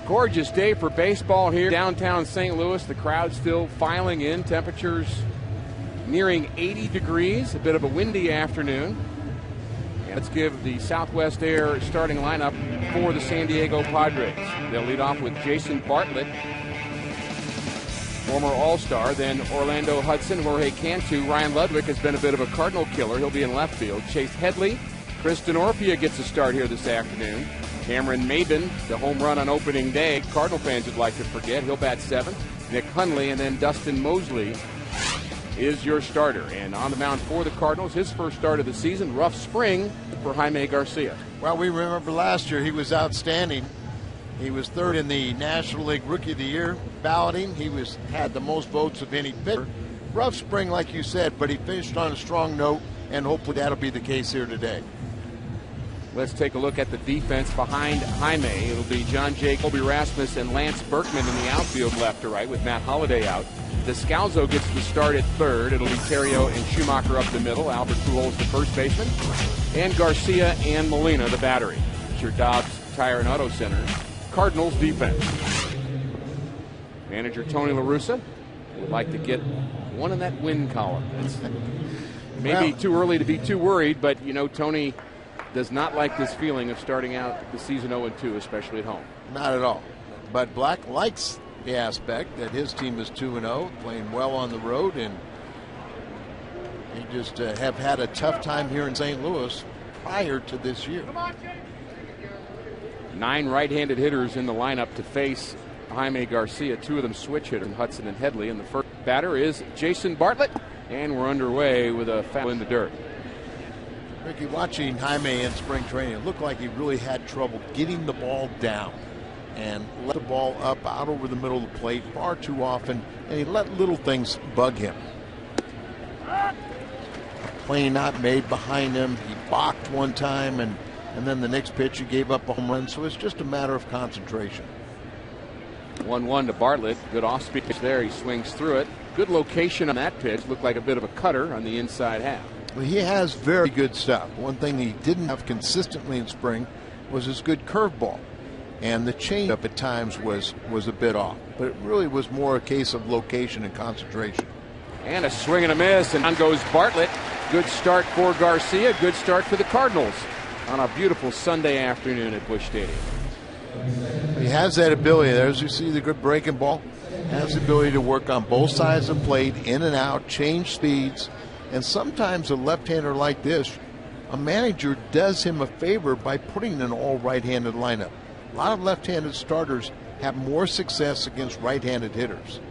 Gorgeous day for baseball here downtown St. Louis. The crowd still filing in. Temperatures nearing 80 degrees. A bit of a windy afternoon. And let's give the Southwest Air starting lineup for the San Diego Padres. They'll lead off with Jason Bartlett, former All-Star, then Orlando Hudson, Jorge Cantu. Ryan Ludwig has been a bit of a Cardinal killer. He'll be in left field. Chase Headley. Kristen Orpia gets a start here this afternoon. Cameron Maben, the home run on opening day. Cardinal fans would like to forget. He'll bat seventh. Nick Hundley, and then Dustin Mosley is your starter. And on the mound for the Cardinals, his first start of the season, rough spring for Jaime Garcia. Well, we remember last year he was outstanding. He was third in the National League Rookie of the Year balloting. He had the most votes of any pitcher. Rough spring, like you said, but he finished on a strong note, and hopefully that'll be the case here today. Let's take a look at the defense behind Jaime. It'll be John Jay, Colby Rasmus, and Lance Berkman in the outfield left to right with Matt Holliday out. Descalzo gets the start at third. It'll be Terrio and Schumacher up the middle. Albert Pujols, the first baseman. And Garcia and Molina, the battery. It's your Dobbs Tire and Auto Center Cardinals defense. Manager Tony La Russa would like to get one in that win column. It's maybe too early to be too worried, but you know, Tony does not like this feeling of starting out the season 0-2, especially at home. Not at all. But Black likes the aspect that his team is 2-0, playing well on the road, and he just have had a tough time here in St. Louis prior to this year. 9 right-handed hitters in the lineup to face Jaime Garcia. 2 of them switch hitters, Hudson and Headley. And the first batter is Jason Bartlett, and we're underway with a foul in the dirt. Ricky, watching Jaime in spring training, it looked like he really had trouble getting the ball down and let the ball up out over the middle of the plate far too often, and he let little things bug him. Play not made behind him. He balked one time, and then the next pitch he gave up a home run, so it's just a matter of concentration. 1-1 to Bartlett. Good off-speed pitch there. He swings through it. Good location on that pitch. Looked like a bit of a cutter on the inside half. Well, he has very good stuff. One thing he didn't have consistently in spring was his good curveball. And the changeup at times was a bit off. But it really was more a case of location and concentration. And a swing and a miss, and on goes Bartlett. Good start for Garcia. Good start for the Cardinals on a beautiful Sunday afternoon at Busch Stadium. He has that ability there. As you see, the good breaking ball. Has the ability to work on both sides of the plate, in and out, change speeds. And sometimes a left-hander like this, a manager does him a favor by putting an all right-handed lineup. A lot of left-handed starters have more success against right-handed hitters.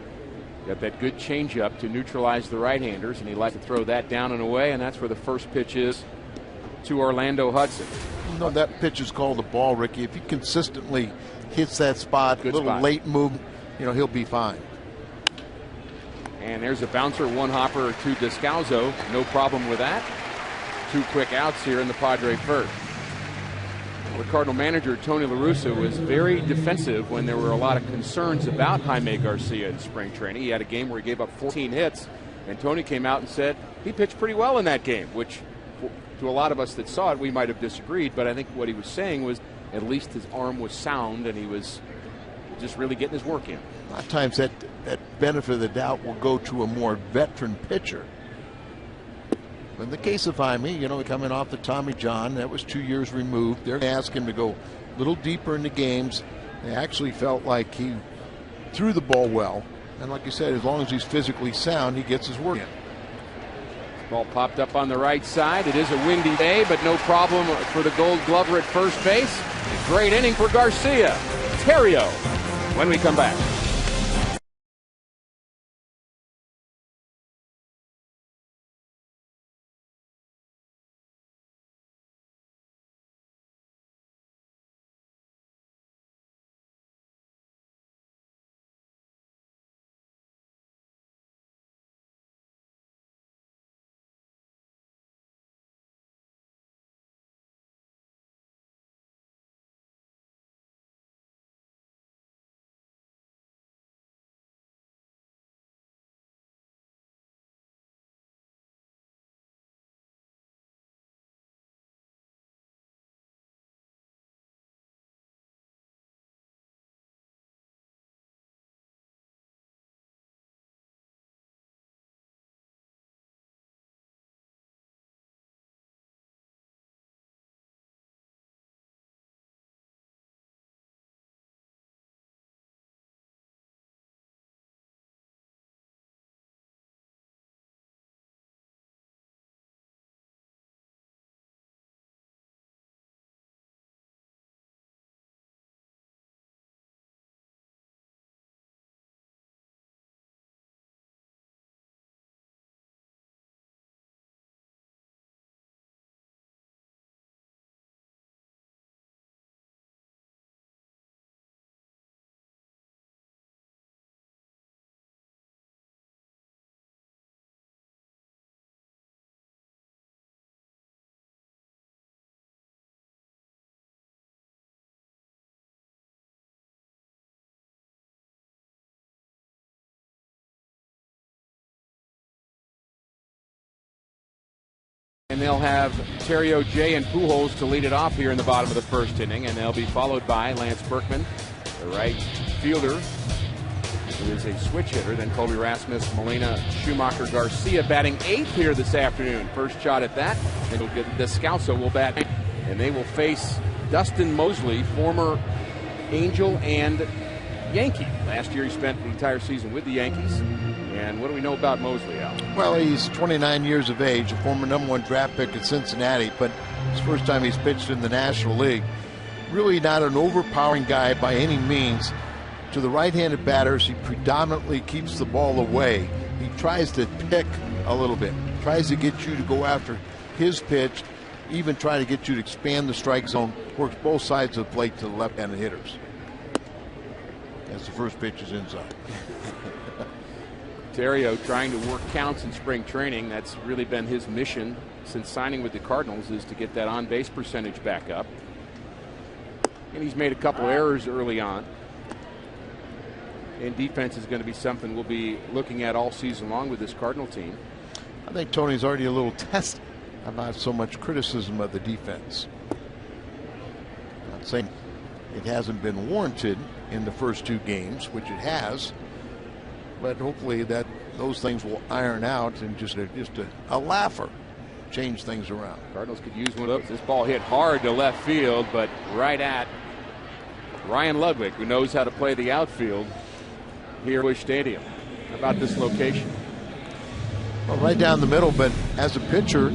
Got that good changeup to neutralize the right-handers, and he likes to throw that down and away, and that's where the first pitch is to Orlando Hudson. You know, that pitch is called the ball, Ricky. If he consistently hits that spot, good little spot. Late move, you know, he'll be fine. And there's a bouncer, one hopper to Descalzo. No problem with that. 2 quick outs here in the Padre first. The Cardinal manager, Tony La Russa, was very defensive when there were a lot of concerns about Jaime Garcia in spring training. He had a game where he gave up 14 hits, and Tony came out and said he pitched pretty well in that game, which to a lot of us that saw it, we might have disagreed, but I think what he was saying was at least his arm was sound and he was just really getting his work in. A lot of times that benefit of the doubt will go to a more veteran pitcher. In the case of Jaime, you know, coming off the Tommy John, that was 2 years removed. They're going to ask him to go a little deeper into games. They actually felt like he threw the ball well. And like you said, as long as he's physically sound, he gets his work in. Ball popped up on the right side. It is a windy day, but no problem for the Gold Glover at first base. Great inning for Garcia. Terrio when we come back. and they'll have Terrio, Jay, and Pujols to lead it off here in the bottom of the first inning, and they'll be followed by Lance Berkman, the right fielder, who is a switch hitter. Then Colby Rasmus, Molina, Schumacher, Garcia batting eighth here this afternoon. First shot at that. Then Descalso will bat, and they will face Dustin Mosley, former Angel and Yankee. Last year he spent the entire season with the Yankees. And what do we know about Mosley, Al? Well, he's 29 years of age, a former #1 draft pick at Cincinnati, but it's the first time he's pitched in the National League. Really not an overpowering guy by any means. To the right-handed batters, he predominantly keeps the ball away. He tries to pick a little bit, tries to get you to go after his pitch, even try to get you to expand the strike zone, works both sides of the plate to the left-handed hitters. As the first pitch is inside. Terrio trying to work counts in spring training. That's really been his mission since signing with the Cardinals, is to get that on-base percentage back up. And he's made a couple errors early on. And defense is going to be something we'll be looking at all season long with this Cardinal team. I think Tony's already a little tested about so much criticism of the defense. Not saying it hasn't been warranted in the first two games, which it has, but hopefully that those things will iron out and just a laugher, change things around. Cardinals could use one of those. This ball hit hard to left field, but right at Ryan Ludwig, who knows how to play the outfield here at Busch Stadium. How about this location? Well, right down the middle, but as a pitcher,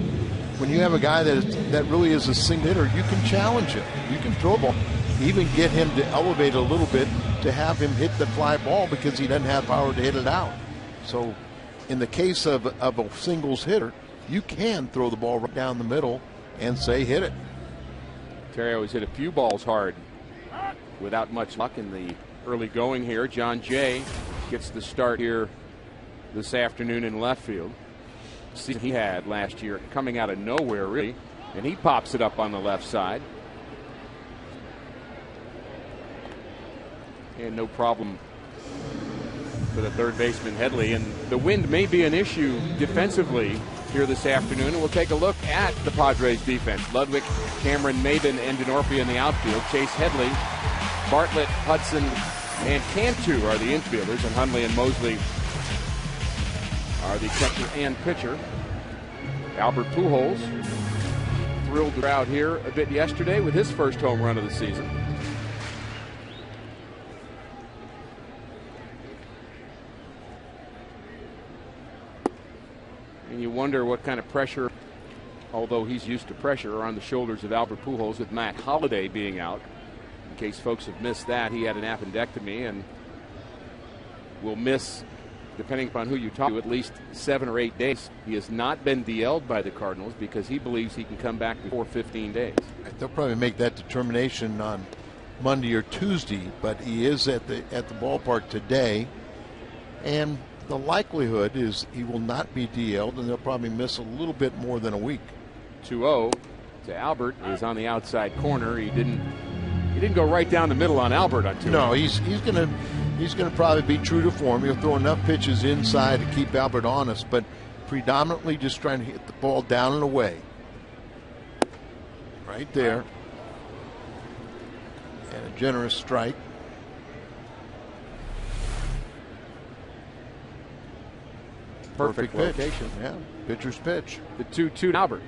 when you have a guy that really is a single hitter, you can challenge him. You can throw a ball, even get him to elevate a little bit to have him hit the fly ball because he doesn't have power to hit it out. So in the case of a singles hitter, you can throw the ball right down the middle and say hit it. Terrio has hit a few balls hard without much luck in the early going here. John Jay gets the start here this afternoon in left field. See, he had last year coming out of nowhere, really, and he pops it up on the left side. And no problem for the third baseman Headley. And the wind may be an issue defensively here this afternoon. And we'll take a look at the Padres defense. Ludwig, Cameron, Maben, and Denorfia in the outfield. Chase Headley, Bartlett, Hudson, and Cantu are the infielders. And Hundley and Mosley are the catcher and pitcher. Albert Pujols thrilled the crowd here a bit yesterday with his first home run of the season. And you wonder what kind of pressure, although he's used to pressure, are on the shoulders of Albert Pujols with Matt Holliday being out. In case folks have missed that, he had an appendectomy and will miss, depending upon who you talk to, at least 7 or 8 days. He has not been DL'd by the Cardinals because he believes he can come back before 15 days. They'll probably make that determination on Monday or Tuesday, but he is at the ballpark today, and the likelihood is he will not be DL'd, and they'll probably miss a little bit more than a week. 2-0 to Albert is on the outside corner. He didn't go right down the middle on Albert on 2-0. No, he's going to probably be true to form. He'll throw enough pitches inside to keep Albert honest, but predominantly just trying to hit the ball down and away. Right there. And a generous strike. Perfect location. Yeah, pitcher's pitch. The 2-2 Albert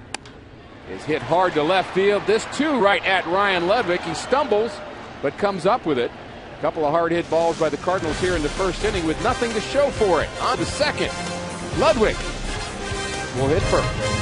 is hit hard to left field. This too right at Ryan Ludwig. He stumbles but comes up with it. A couple of hard hit balls by the Cardinals here in the first inning with nothing to show for it. On the second, Ludwig will hit first.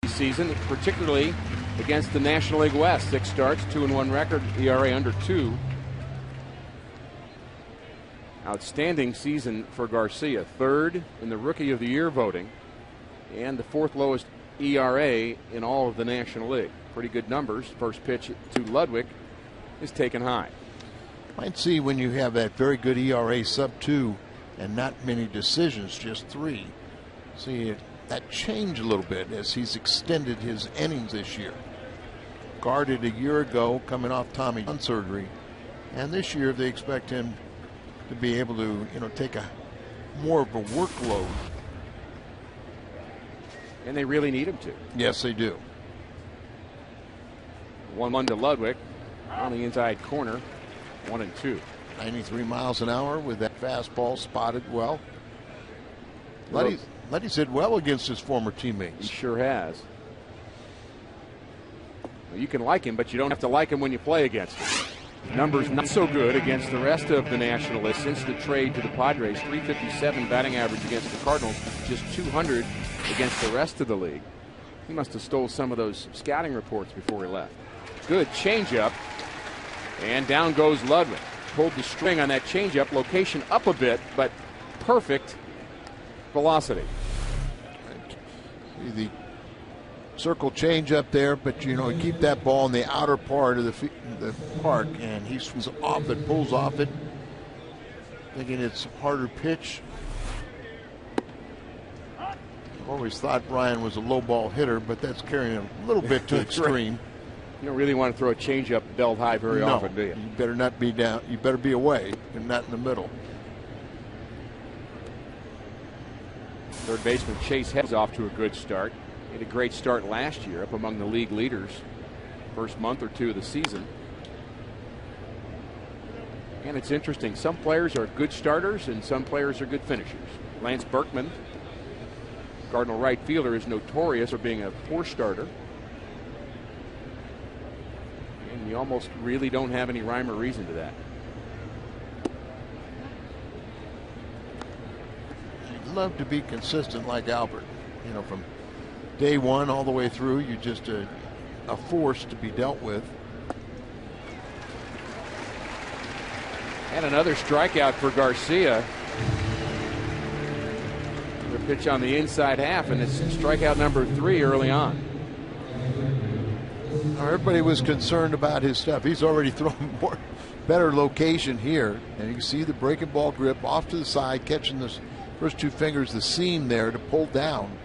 season, particularly against the National League West. 6 starts, 2-1 record, ERA under 2. Outstanding season for Garcia, 3rd in the Rookie of the Year voting, and the 4th lowest ERA in all of the National League. Pretty good numbers. First pitch to Ludwig is taken high. Might see when you have that very good ERA sub-2 and not many decisions, just 3. See that change a little bit as he's extended his innings this year. Guarded a year ago, coming off Tommy John surgery, and this year they expect him to be able to, take a more of a workload. And they really need him to. Yes, they do. 1-1 to Ludwig on the inside corner. 1-2. 93 miles an hour with that fastball spotted well. Letty's hit well against his former teammates. He sure has. Well, you can like him, but you don't have to like him when you play against him. Numbers not so good against the rest of the National List since the trade to the Padres. 357 batting average against the Cardinals, just 200 against the rest of the league. He must have stole some of those scouting reports before he left. Good changeup, and down goes Ludwig. Pulled the string on that changeup, location up a bit, but perfect velocity. The circle change up there, but you keep that ball in the outer part of the park, and he swings off it, pulls off it, thinking it's a harder pitch. I've always thought Ryan was a low ball hitter, but that's carrying him a little bit to extreme. You don't really want to throw a changeup belt high very often, do you? You better not be down. You better be away and not in the middle. Third baseman Chase Head's off to a good start. He had a great start last year, up among the league leaders. First month or two of the season. And it's interesting. Some players are good starters and some players are good finishers. Lance Berkman, Cardinal right fielder, is notorious for being a poor starter. And you almost really don't have any rhyme or reason to that. You'd love to be consistent like Albert. From day one all the way through, you're just a force to be dealt with. And another strikeout for Garcia. The pitch on the inside half, and it's strikeout number 3 early on. Now, everybody was concerned about his stuff. He's already thrown better location here, and you can see the breaking ball grip off to the side, catching the first 2 fingers, the seam there to pull down.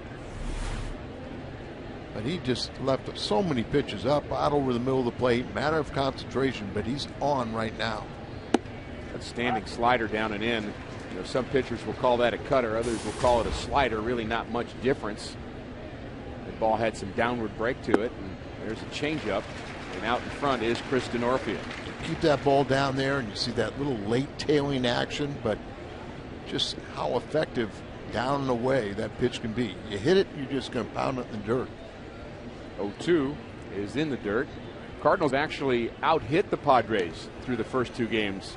But he just left so many pitches up, out over the middle of the plate. Matter of concentration, but he's on right now. That standing slider down and in. Some pitchers will call that a cutter, others will call it a slider. Really not much difference. The ball had some downward break to it, and there's a changeup, and out in front is Chris Denorfia. Keep that ball down there, and you see that little late tailing action, but just how effective down and away that pitch can be. You hit it, you're just going to pound it in the dirt. 0-2 is in the dirt. Cardinals actually out-hit the Padres through the first 2 games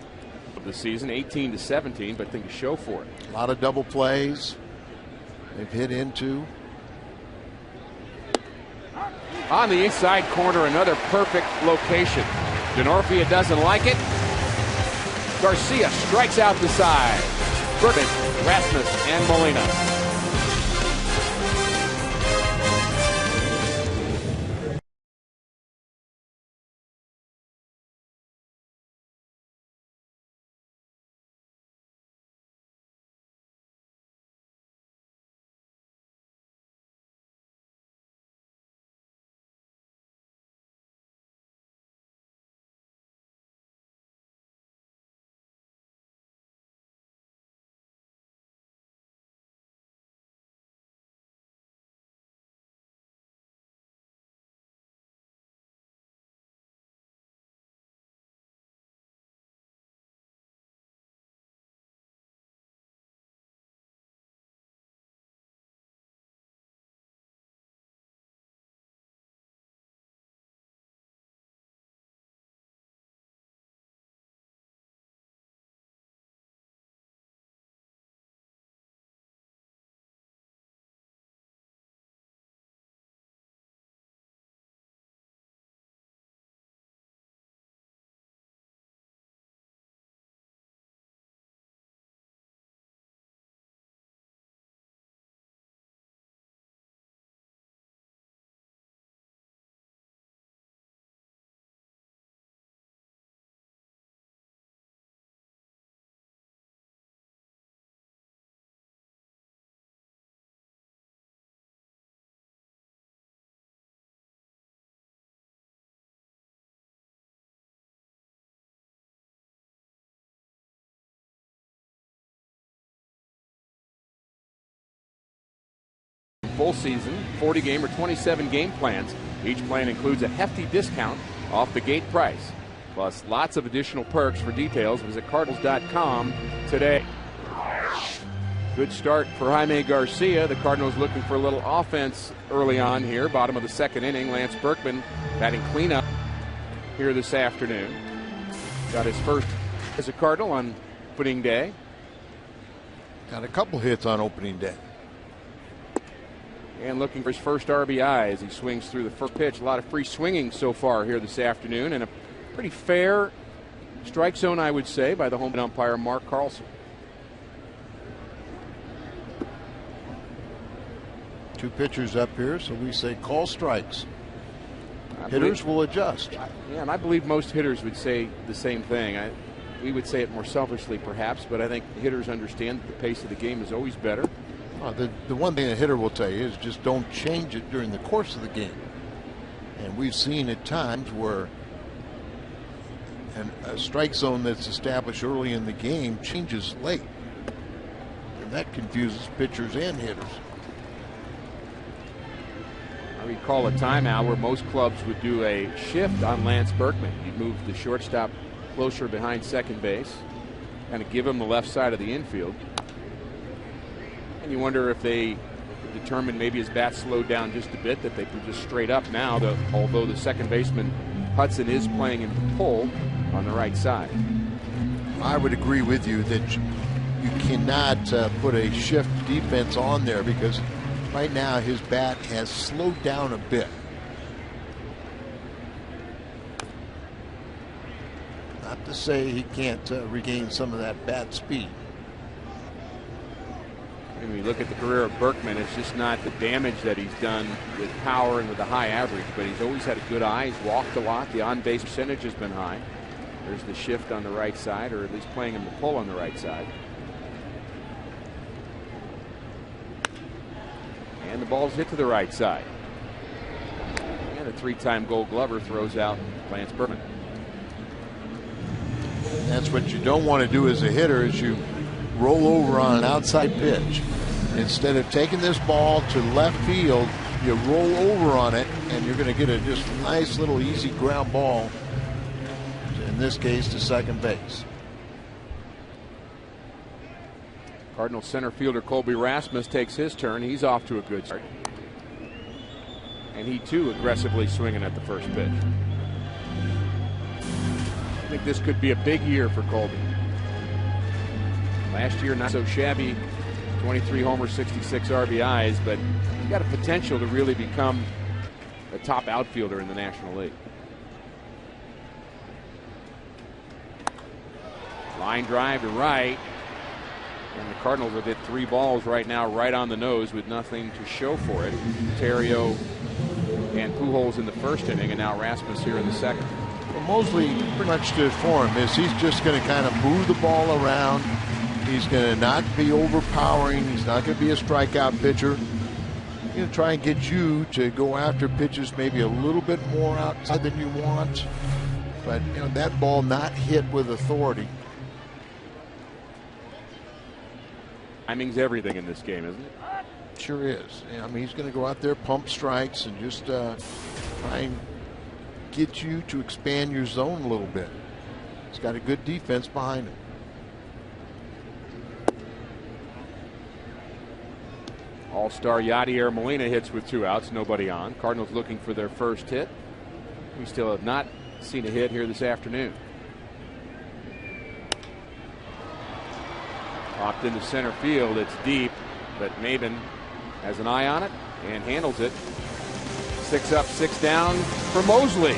of the season, 18-17, but think to show for it. A lot of double plays they've hit into. On the inside corner, another perfect location. Denorfia doesn't like it. Garcia strikes out the side. Berkman, Rasmus, and Molina. full season, 40 game or 27 game plans. Each plan includes a hefty discount off the gate price. Plus lots of additional perks. For details, visit Cardinals.com today. Good start for Jaime Garcia. The Cardinals looking for a little offense early on here. Bottom of the second inning. Lance Berkman batting cleanup here this afternoon. Got his first as a Cardinal on opening day. Got a couple hits on opening day. And looking for his first RBI as he swings through the first pitch. A lot of free swinging so far here this afternoon, and a pretty fair strike zone, I would say, by the home umpire Mark Carlson. Two pitchers up here, so we say call strikes. Hitters will adjust. Yeah, and I believe most hitters would say the same thing. We would say it more selfishly, perhaps, but I think hitters understand that the pace of the game is always better. The one thing a hitter will tell you is just don't change it during the course of the game. And we've seen at times where a strike zone that's established early in the game changes late. And that confuses pitchers and hitters. I recall a timeout where most clubs would do a shift on Lance Berkman. You'd move the shortstop closer behind second base, kind of give him the left side of the infield. And you wonder if they determined maybe his bat slowed down just a bit, that they could just straight up now, although the second baseman Hudson is playing in the pull on the right side. I would agree with you that you cannot put a shift defense on there, because right now his bat has slowed down a bit. Not to say he can't regain some of that bat speed. When you look at the career of Berkman, it's just not the damage that he's done with power and with the high average, but he's always had a good eye. He's walked a lot. The on-base percentage has been high. There's the shift on the right side, or at least playing him the pull on the right side. And the ball's hit to the right side. And a three-time Gold Glover throws out Lance Berkman. That's what you don't want to do as a hitter, is you roll over on an outside pitch. Instead of taking this ball to left field, you roll over on it, and you're going to get a just nice little easy ground ball, in this case to second base. Cardinal center fielder Colby Rasmus takes his turn. He's off to a good start. And he too aggressively swinging at the first pitch. I think this could be a big year for Colby. Last year not so shabby, 23 homers, 66 RBIs, but he's got a potential to really become a top outfielder in the National League. Line drive to right. And the Cardinals have hit three balls right now right on the nose with nothing to show for it. Terrio and Pujols in the first inning, and now Rasmus here in the second. Well, Mosley, pretty much to form is he's just going to kind of move the ball around. He's going to not be overpowering. He's not going to be a strikeout pitcher. He's going to try and get you to go after pitches maybe a little bit more outside than you want. But you know, that ball not hit with authority. Timing's everything in this game, isn't it? Sure is. I mean, he's going to go out there, pump strikes, and just try and get you to expand your zone a little bit. He's got a good defense behind him. All-star Yadier Molina hits with 2 outs, nobody on. Cardinals looking for their first hit. We still have not seen a hit here this afternoon. Popped into center field. It's deep, but Maben has an eye on it and handles it. 6 up, 6 down for Mosley.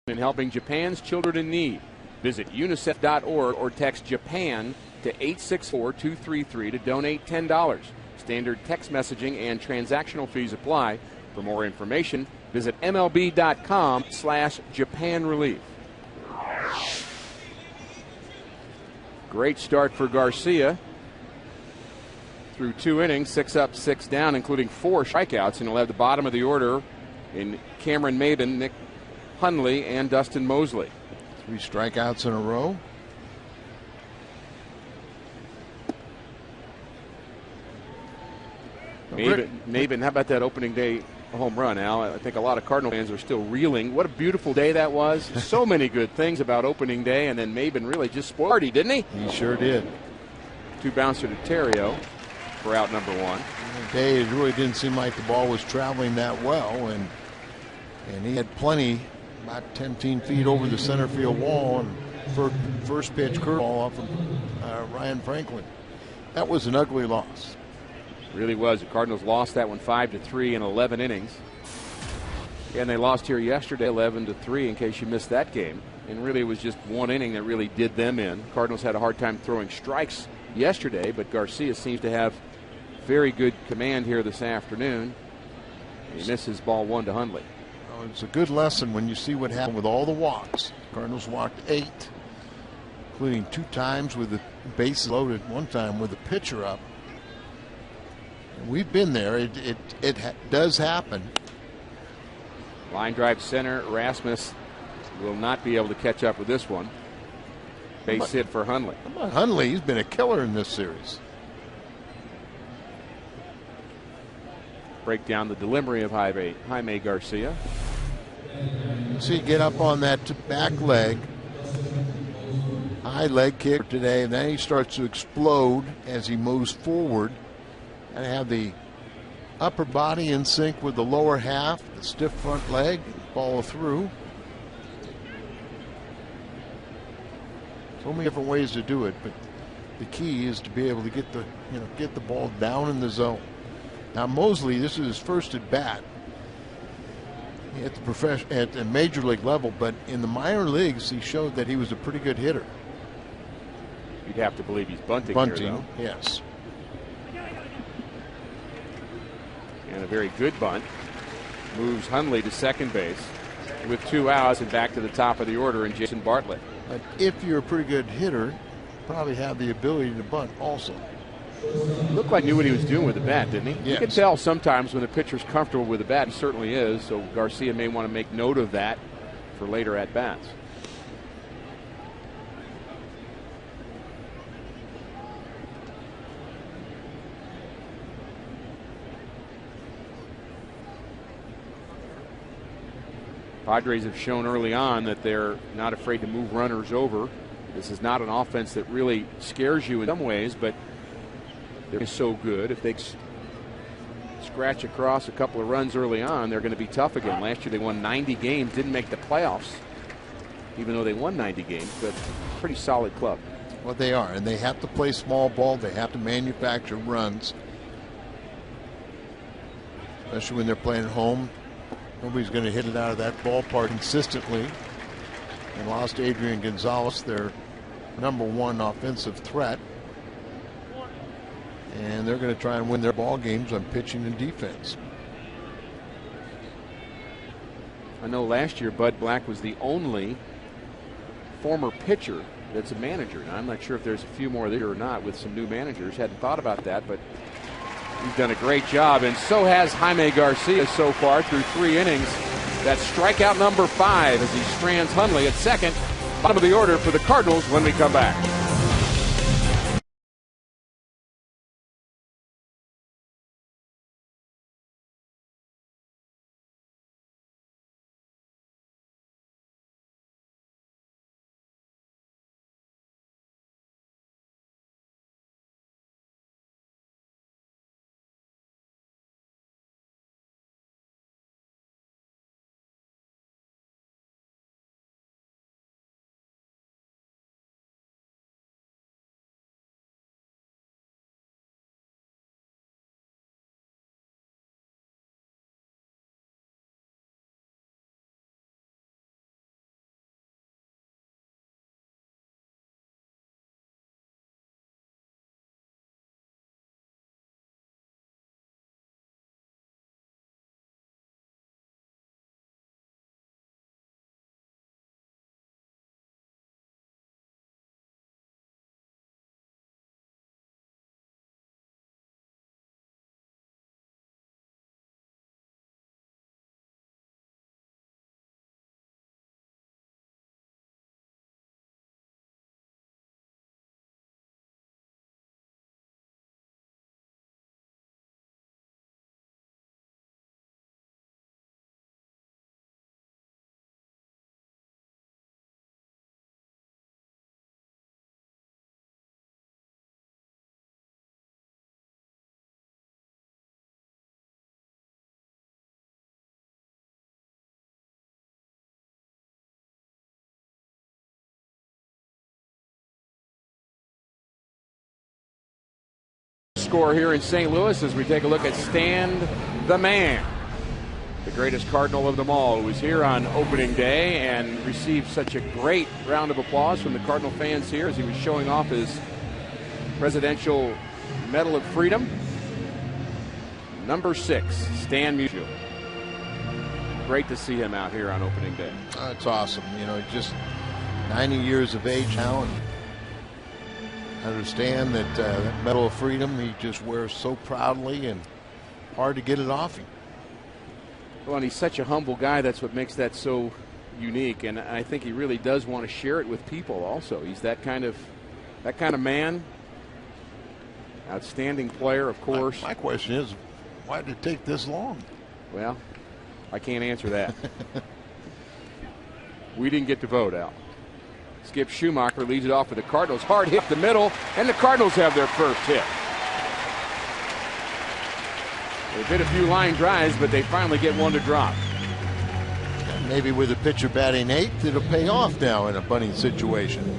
in helping Japan's children in need. Visit unicef.org or text Japan to 864-233 to donate $10. Standard text messaging and transactional fees apply. For more information, visit MLB.com/JapanRelief. Great start for Garcia. Through 2 innings, 6 up, 6 down, including 4 strikeouts, and he'll have the bottom of the order in Cameron Maben, Nick Hundley, and Dustin Mosley. 3 strikeouts in a row. Maben, how about that opening day home run, Al? I think a lot of Cardinal fans are still reeling. What a beautiful day that was. So many good things about opening day, and then Maben really just spoiled it, didn't he? He sure did. 2 bouncer to Terrio for out number 1. Day, it really didn't seem like the ball was traveling that well, and he had plenty, about 10 feet over the center field wall, and first pitch curveball off of Ryan Franklin. That was an ugly loss. Really was. The Cardinals lost that one 5-3 in 11 innings. And they lost here yesterday 11-3 in case you missed that game. And really it was just 1 inning that really did them in. Cardinals had a hard time throwing strikes yesterday, but Garcia seems to have very good command here this afternoon. He misses ball 1 to Hundley. Oh, it's a good lesson when you see what happened with all the walks. Cardinals walked 8, including 2 times with the bases loaded, 1 time with the pitcher up. We've been there. It does happen. Line drive center. Rasmus will not be able to catch up with this one. Base hit for Hundley. How about Hundley? He's been a killer in this series. Break down the delivery of Jaime Garcia. You see, get up on that back leg. High leg kick today, and then he starts to explode as he moves forward. And have the upper body in sync with the lower half, the stiff front leg, follow through. So many different ways to do it, but the key is to be able to get the ball down in the zone. Now Mosley, this is his first at bat at the major league level, but in the minor leagues he showed that he was a pretty good hitter. You'd have to believe he's bunting here, though. Yes. And a very good bunt. Moves Hundley to second base with 2 outs and back to the top of the order in Jason Bartlett. But if you're a pretty good hitter, you probably have the ability to bunt also. Looked like he knew what he was doing with the bat, didn't he? Yes. You can tell sometimes when the pitcher's comfortable with the bat. He certainly is. So Garcia may want to make note of that for later at bats. Padres have shown early on that they're not afraid to move runners over. This is not an offense that really scares you in some ways, but they're so good. If they scratch across a couple of runs early on, they're going to be tough again. Last year they won 90 games, didn't make the playoffs, even though they won 90 games, but pretty solid club. Well, they are, and they have to play small ball. They have to manufacture runs, especially when they're playing at home. Nobody's going to hit it out of that ballpark consistently. And lost Adrian Gonzalez, their #1 offensive threat. And they're going to try and win their ball games on pitching and defense. I know last year Bud Black was the only former pitcher that's a manager. Now, I'm not sure if there's a few more there or not with some new managers. Hadn't thought about that, but he's done a great job, and so has Jaime Garcia so far through 3 innings. That's strikeout number 5 as he strands Hundley at second. Bottom of the order for the Cardinals when we come back. score here in St. Louis as we take a look at Stand the Man, the greatest Cardinal of them all, who was here on opening day and received such a great round of applause from the Cardinal fans here as he was showing off his Presidential Medal of Freedom. Number 6, Stan Musial. Great to see him out here on opening day. It's awesome. You know, just 90 years of age now, and I understand that that Medal of Freedom he just wears so proudly, and hard to get it off him. Well, and he's such a humble guy. That's what makes that so unique, and I think he really does want to share it with people also. He's that kind of man. Outstanding player, of course. My question is, why did it take this long? Well, I can't answer that. We didn't get to vote, Al. Skip Schumacher leads it off for the Cardinals. Hard hit the middle, and the Cardinals have their first hit. They've hit a few line drives, but they finally get one to drop. Maybe with a pitcher batting 8th, it'll pay off now in a bunting situation.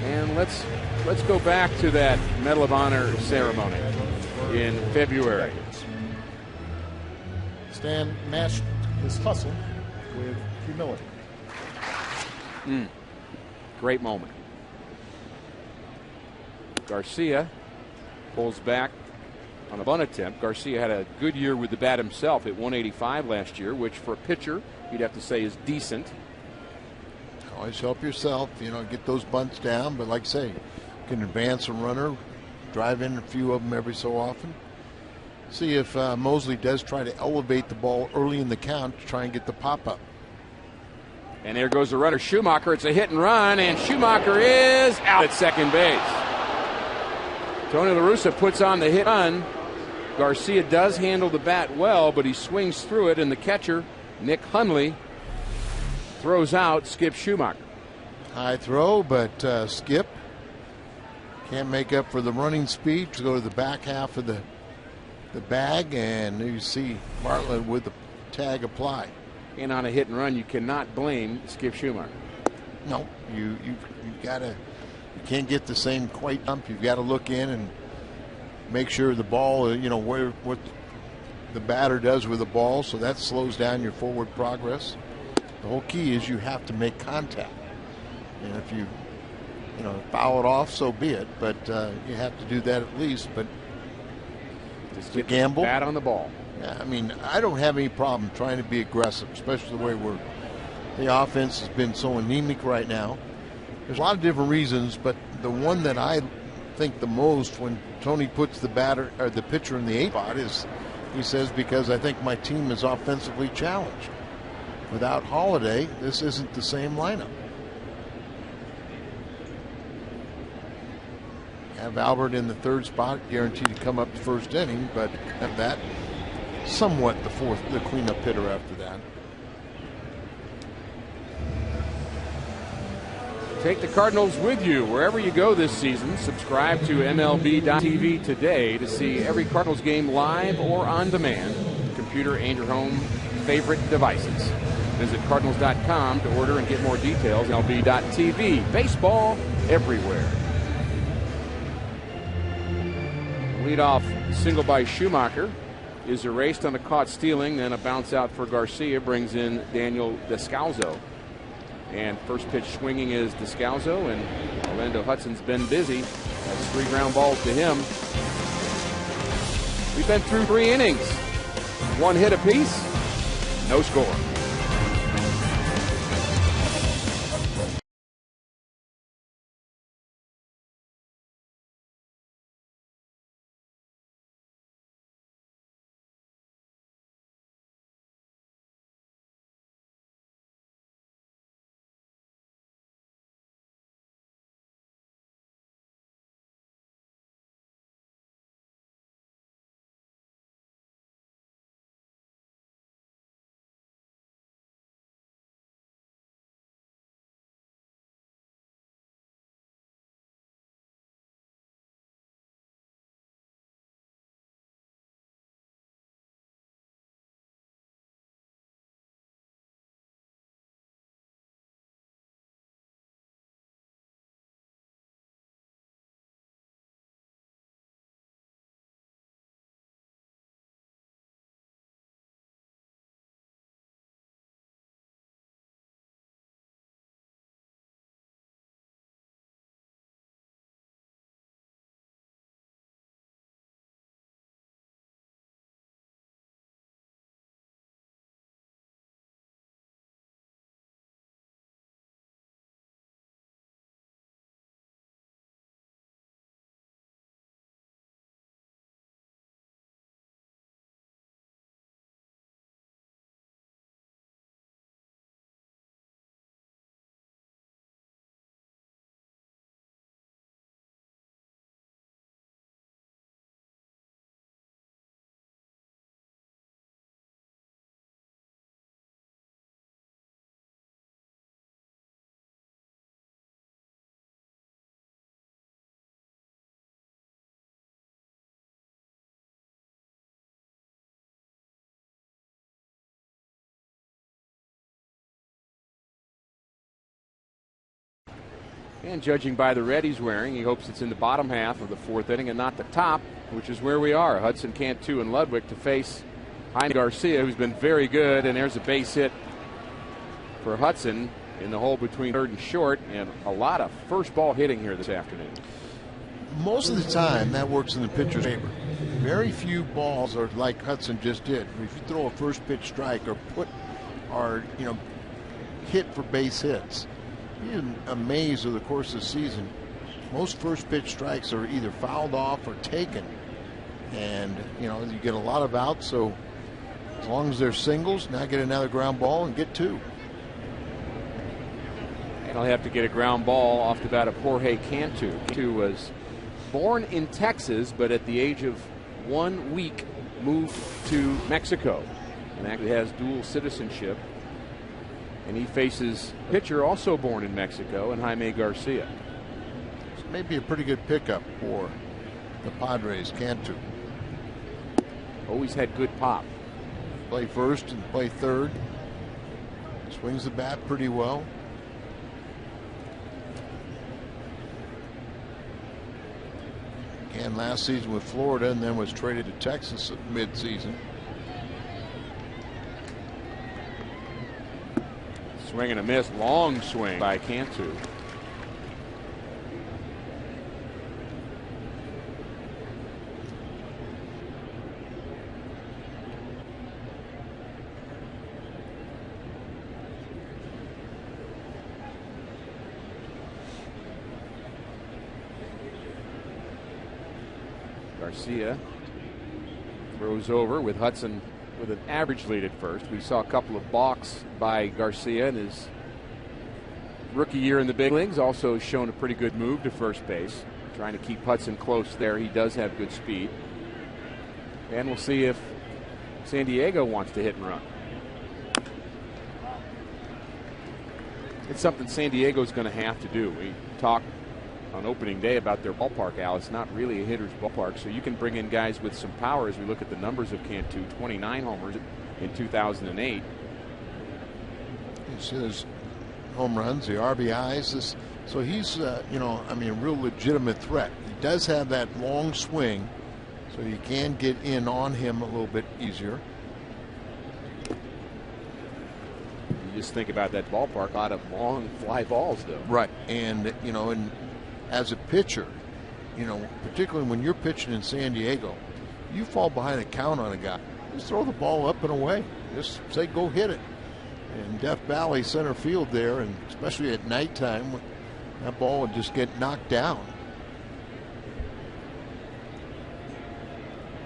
And let's go back to that Medal of Honor ceremony in February. Stan matched his hustle with humility. Great moment. Garcia pulls back on a bunt attempt. Garcia had a good year with the bat himself at 185 last year, which for a pitcher you'd have to say is decent. Always help yourself, you know, get those bunts down. But like I say, you can advance a runner, drive in a few of them every so often. See if Mosley does try to elevate the ball early in the count to try and get the pop-up. And there goes the runner, Schumacher. It's a hit and run, and Schumacher is out at second base. Tony La Russa puts on the hit run. Garcia does handle the bat well, but he swings through it, and the catcher, Nick Hundley, throws out Skip Schumacher. High throw, but Skip can't make up for the running speed to go to the back half of the bag, and you see Bartlett with the tag applied. And on a hit and run, you cannot blame Skip Schumacher. No, you gotta. You can't get the same quite jump. You've got to look in and make sure the ball, you know, what the batter does with the ball, so that slows down your forward progress. The whole key is you have to make contact. And if you foul it off, so be it. But you have to do that at least. But just get gamble. Bat on the ball. Yeah, I mean, I don't have any problem trying to be aggressive, especially the way the offense has been so anemic right now. There's a lot of different reasons, but the one that I think the most when Tony puts the pitcher in the 8 spot is, he says, because I think my team is offensively challenged. Without Holiday, this isn't the same lineup. Have Albert in the 3rd spot, guaranteed to come up the 1st inning, but have that somewhat the cleanup hitter after that. Take the Cardinals with you wherever you go this season. Subscribe to MLB.tv today to see every Cardinals game live or on demand, computer and your home favorite devices. Visit Cardinals.com to order and get more details. MLB.tv, baseball everywhere. Leadoff single by Schumacher is erased on the caught stealing, then a bounce out for Garcia brings in Daniel Descalso. And first pitch swinging is Descalso, and Orlando Hudson's been busy. That's 3 ground balls to him. We've been through 3 innings. 1 hit apiece, no score. And judging by the red he's wearing, he hopes it's in the bottom half of the fourth inning and not the top, which is where we are. Hudson, Cantu, and Ludwig to face Jaime Garcia, who's been very good. And there's a base hit for Hudson in the hole between third and short, and a lot of first ball hitting here this afternoon. Most of the time, that works in the pitcher's favor. Very few balls are like Hudson just did. If you throw a first pitch strike or hit for base hits, you're amazed over the course of the season. Most first pitch strikes are either fouled off or taken, and you get a lot of outs. So as long as they're singles, now get another ground ball and get two. And I'll have to get a ground ball off the bat of Jorge Cantu. Cantu was born in Texas, but at the age of 1 week moved to Mexico and actually has dual citizenship. And he faces pitcher also born in Mexico, and Jaime Garcia. So maybe a pretty good pickup for the Padres. Cantu always had good pop. Play first and play third. Swings the bat pretty well. And last season with Florida, and then was traded to Texas at midseason. Swing and a miss, long swing by Cantu. Garcia throws over with Hudson with an average lead at first. We saw a couple of balks by Garcia in his rookie year in the big leagues. Also shown a pretty good move to first base, trying to keep Hudson close there. He does have good speed. And we'll see if San Diego wants to hit and run. It's something San Diego's going to have to do. We talked on opening day about their ballpark, Al. It's not really a hitter's ballpark, so you can bring in guys with some power. As we look at the numbers of Cantu, 29 homers in 2008. You see those home runs, the RBIs. So he's, a real legitimate threat. He does have that long swing, so you can get in on him a little bit easier. You just think about that ballpark, a lot of long fly balls, though. Right, and as a pitcher, particularly when you're pitching in San Diego, you fall behind a count on a guy, just throw the ball up and away. Just say, go hit it. And Death Valley center field there, and especially at nighttime, that ball would just get knocked down.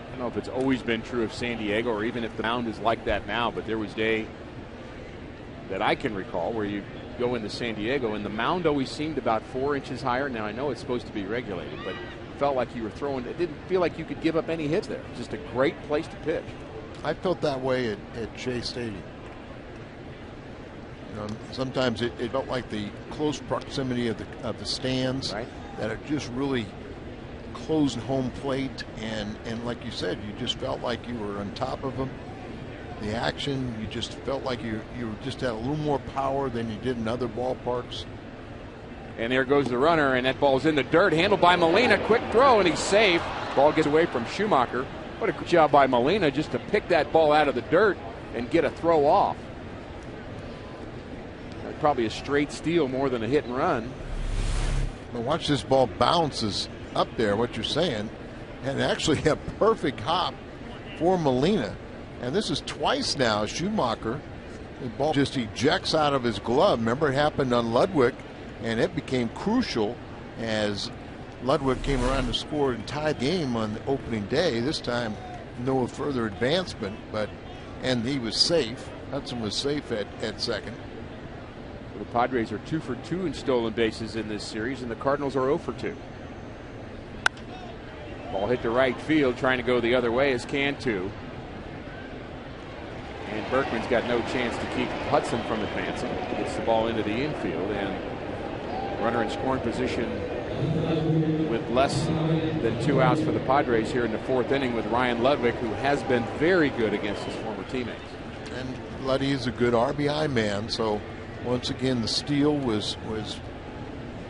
I don't know if it's always been true of San Diego or even if the mound is like that now, but there was a day that I can recall where you go into San Diego and the mound always seemed about 4 inches higher. Now I know it's supposed to be regulated, but it felt like you were throwing, it didn't feel like you could give up any hits there. Just a great place to pitch. I felt that way at Shea Stadium. Sometimes it felt like the close proximity of the stands, right, that are just really close home plate, and like you said, you just felt like you were on top of them. The action, you just felt like you just had a little more power than you did in other ballparks. And there goes the runner, and that ball's in the dirt, handled by Molina. Quick throw, and he's safe. Ball gets away from Schumacher. What a good job by Molina just to pick that ball out of the dirt and get a throw off. Probably a straight steal more than a hit and run. But watch this ball bounces up there, what you're saying, and actually a perfect hop for Molina. And this is twice now Schumacher. The ball just ejects out of his glove. Remember, it happened on Ludwig, and it became crucial as Ludwig came around to score and tie the game on the opening day. This time, no further advancement, and he was safe. Hudson was safe at second. The Padres are 2 for 2 in stolen bases in this series, and the Cardinals are 0 for 2. Ball hit to right field, trying to go the other way is Cantu. And Berkman's got no chance to keep Hudson from advancing. Gets the ball into the infield, and runner in scoring position with less than 2 outs for the Padres here in the fourth inning with Ryan Ludwig, who has been very good against his former teammates. And Luddy is a good RBI man, so once again the steal was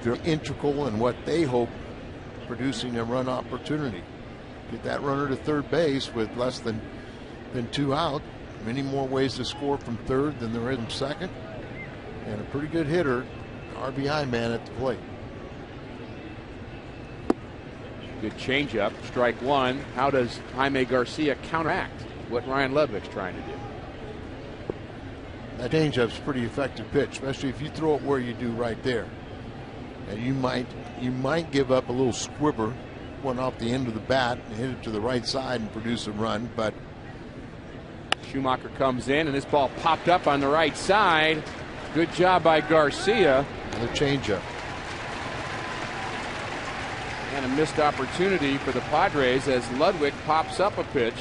they're integral in what they hope producing a run opportunity. Get that runner to third base with less than 2 out. Many more ways to score from third than there is from second. And a pretty good hitter, RBI man at the plate. Good changeup, strike one. How does Jaime Garcia counteract what Ryan Ludwig's trying to do? That changeup's a pretty effective pitch, especially if you throw it where you do right there. And you might give up a little squibber, one off the end of the bat, and hit it to the right side and produce a run. But Schumacher comes in, and this ball popped up on the right side. Good job by Garcia. The changeup. And a missed opportunity for the Padres as Ludwig pops up a pitch.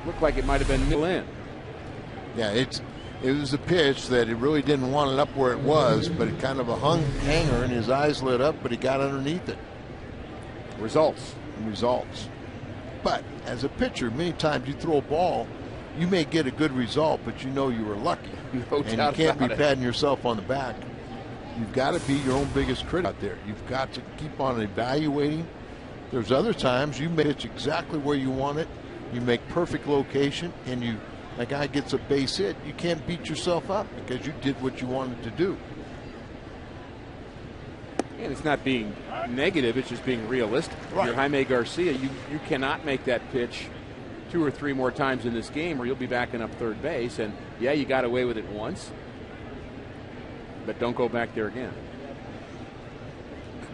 Looked like it might have been middle in. Yeah, it was a pitch that it really didn't want it up where it was, but it kind of a hanger, and his eyes lit up, but he got underneath it. Results. But as a pitcher, many times you throw a ball, you may get a good result, but you know you were lucky. No and doubt you can't be about it. patting yourself on the back. You've got to be your own biggest critic out there. You've got to keep on evaluating. There's other times you may pitch exactly where you want it. You make perfect location, and a guy gets a base hit. You can't beat yourself up because you did what you wanted to do. And it's not being negative, it's just being realistic. Right. If you're Jaime Garcia, you cannot make that pitch 2 or 3 more times in this game or you'll be backing up third base. And yeah, you got away with it once, but don't go back there again.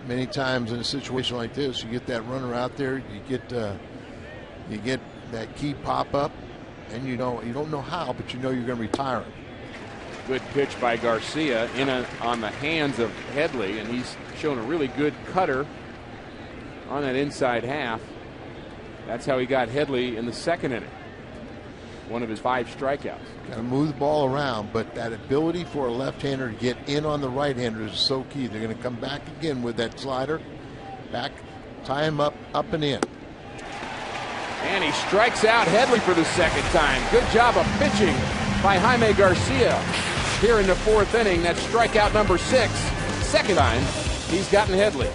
Many times in a situation like this, you get that runner out there, you get that key pop up, and you don't know how, but you know you're going to retire him. Good pitch by Garcia on the hands of Headley, and he's shown a really good cutter on that inside half. That's how he got Headley in the second inning. One of his 5 strikeouts. Got to move the ball around, but that ability for a left-hander to get in on the right-hander is so key. They're going to come back again with that slider. Back, tie him up and in. And he strikes out Headley for the second time. Good job of pitching by Jaime Garcia here in the 4th inning. That's strikeout number 6. Second time he's gotten Headley.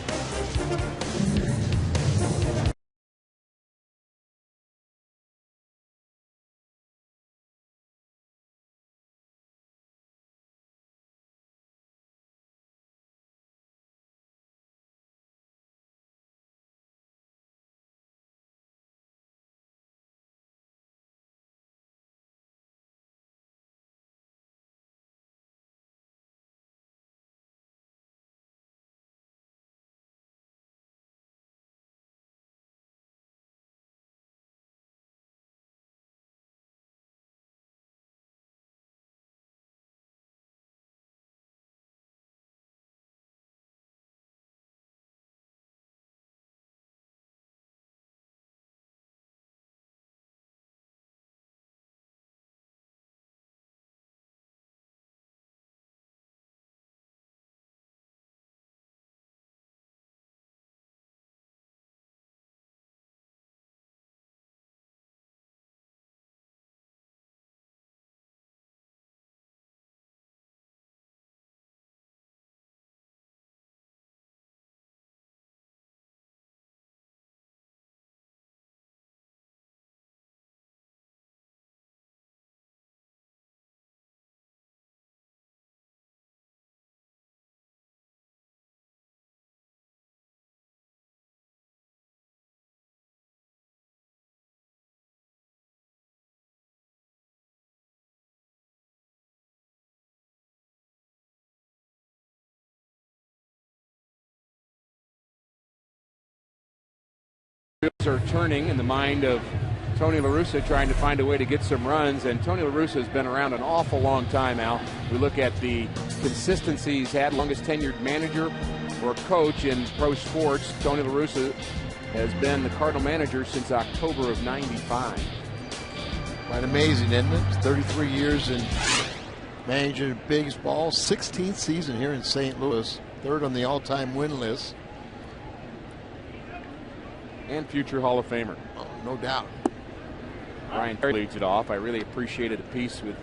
Are turning in the mind of Tony La Russa, trying to find a way to get some runs, and Tony La Russa has been around an awful long time, Al. We look at the consistency he's had, longest tenured manager or coach in pro sports. Tony La Russa has been the Cardinal manager since October of '95. Quite amazing, isn't it? 33 years in managing baseball, 16th season here in St. Louis, 3rd on the all-time win list. And future Hall of Famer. Oh, no doubt. Brian Terry leads it off. I really appreciated a piece with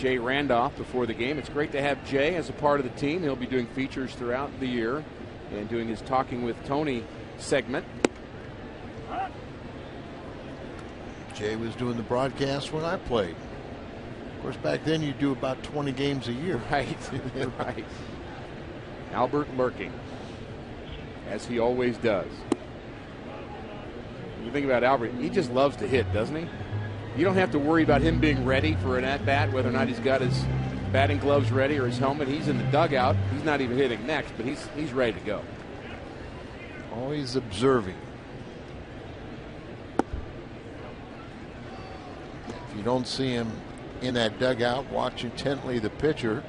Jay Randolph before the game. It's great to have Jay as a part of the team. He'll be doing features throughout the year and doing his Talking with Tony segment. Jay was doing the broadcast when I played. Of course, back then you do about 20 games a year. Right, right. Albert lurking, as he always does. When you think about Albert, he just loves to hit, doesn't he? You don't have to worry about him being ready for an at-bat, whether or not he's got his batting gloves ready or his helmet. He's in the dugout. He's not even hitting next, but he's ready to go. Always observing. If you don't see him in that dugout, watch intently the pitcher.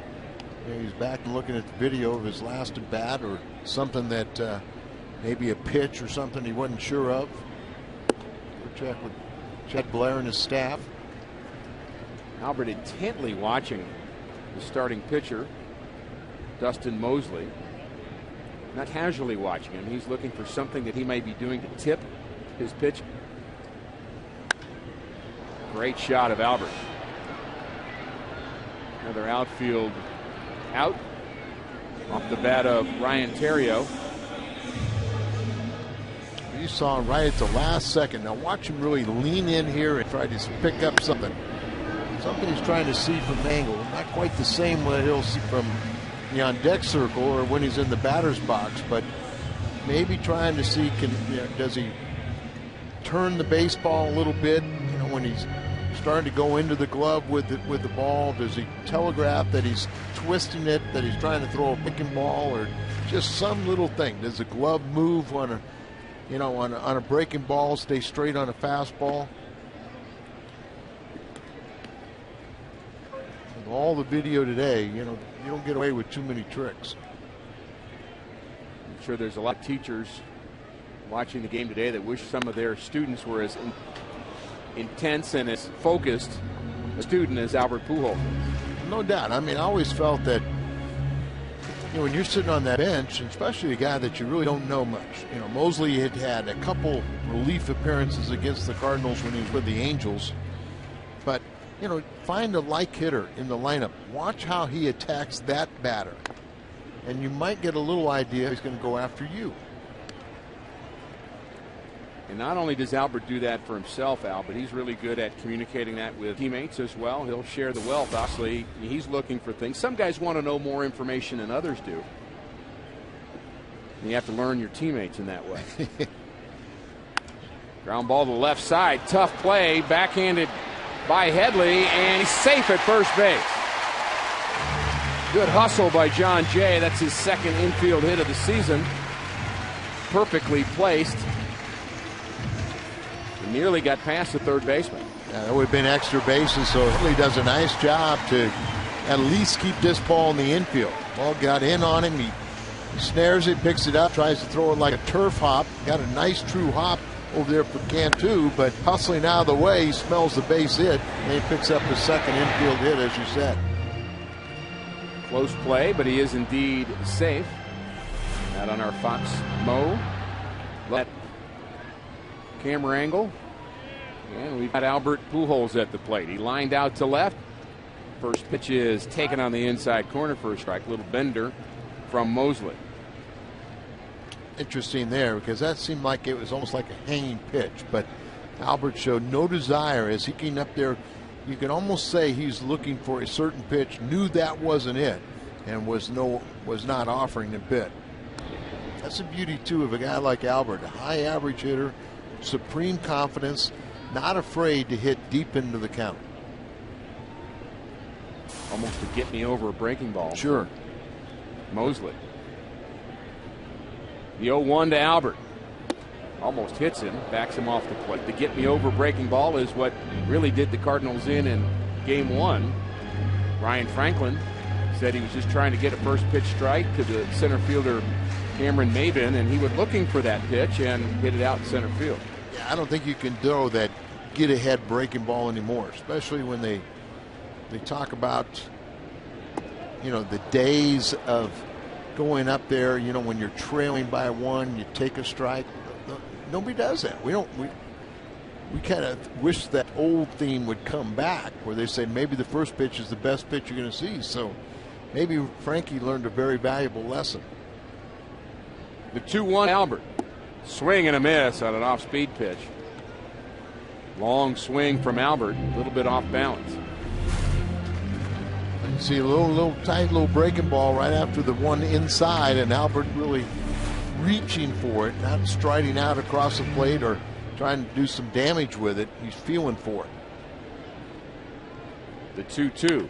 He's back and looking at the video of his last at bat or something that maybe a pitch or something he wasn't sure of. We'll check with Chet Blair and his staff. Albert intently watching the starting pitcher, Dustin Mosley. Not casually watching him. He's looking for something that he might be doing to tip his pitch. Great shot of Albert. Another outfield out off the bat of Ryan Theriot. You saw him right at the last second. Now watch him really lean in here and try to pick up something. Something he's trying to see from angle. Not quite the same what he'll see from the on deck circle or when he's in the batter's box, but maybe trying to see does he turn the baseball a little bit? You know, when he's starting to go into the glove with the ball, does he telegraph that he's twisting it, that he's trying to throw a breaking ball, or just some little thing? Does the glove move on a breaking ball, stay straight on a fastball? With all the video today, you don't get away with too many tricks. I'm sure there's a lot of teachers watching the game today that wish some of their students were as intense and as focused a student as Albert Pujols. No doubt. I mean, I always felt that when you're sitting on that bench, especially a guy that you really don't know much. Mosley had a couple relief appearances against the Cardinals when he was with the Angels. But, find a like hitter in the lineup. Watch how he attacks that batter. And you might get a little idea he's going to go after you. And not only does Albert do that for himself, Al, but he's really good at communicating that with teammates as well. He'll share the wealth. Obviously, he's looking for things. Some guys want to know more information than others do. And you have to learn your teammates in that way. Ground ball to the left side. Tough play. Backhanded by Headley, and he's safe at first base. Good hustle by John Jay. That's his second infield hit of the season. Perfectly placed. Nearly got past the third baseman. Yeah, that would have been extra bases, so Headley does a nice job to at least keep this ball in the infield. Ball got in on him. He snares it, picks it up, tries to throw it like a turf hop. Got a nice true hop over there for Cantu, but hustling out of the way, he smells the base hit, and he picks up his second infield hit, as you said. Close play, but he is indeed safe. Out on our Fox Mo. That camera angle. And we've got Albert Pujols at the plate. He lined out to left. First pitch is taken on the inside corner for a strike. Little bender from Mosley. Interesting there, because that seemed like it was almost like a hanging pitch, but Albert showed no desire as he came up there. You can almost say he's looking for a certain pitch, knew that wasn't it, and was not offering the bit. That's the beauty too of a guy like Albert, a high average hitter, supreme confidence, not afraid to hit deep into the count. Almost to get me over a breaking ball. Sure. Mosley. The 0-1 to Albert. Almost hits him, backs him off the plate. The get me over breaking ball is what really did the Cardinals in game one. Ryan Franklin said he was just trying to get a first pitch strike to the center fielder Cameron Maben, and he was looking for that pitch and hit it out in center field. Yeah, I don't think you can throw that get ahead breaking ball anymore, especially when they talk about the days of going up there, when you're trailing by one, you take a strike. Nobody does that. We we kind of wish that old theme would come back where they say maybe the first pitch is the best pitch you're going to see. So maybe Frankie learned a very valuable lesson. The 2-1 Albert. Swing and a miss on an off-speed pitch. Long swing from Albert, a little bit off balance. You see a little tight little breaking ball right after the one inside, and Albert really reaching for it, not striding out across the plate or trying to do some damage with it. He's feeling for it. The 2-2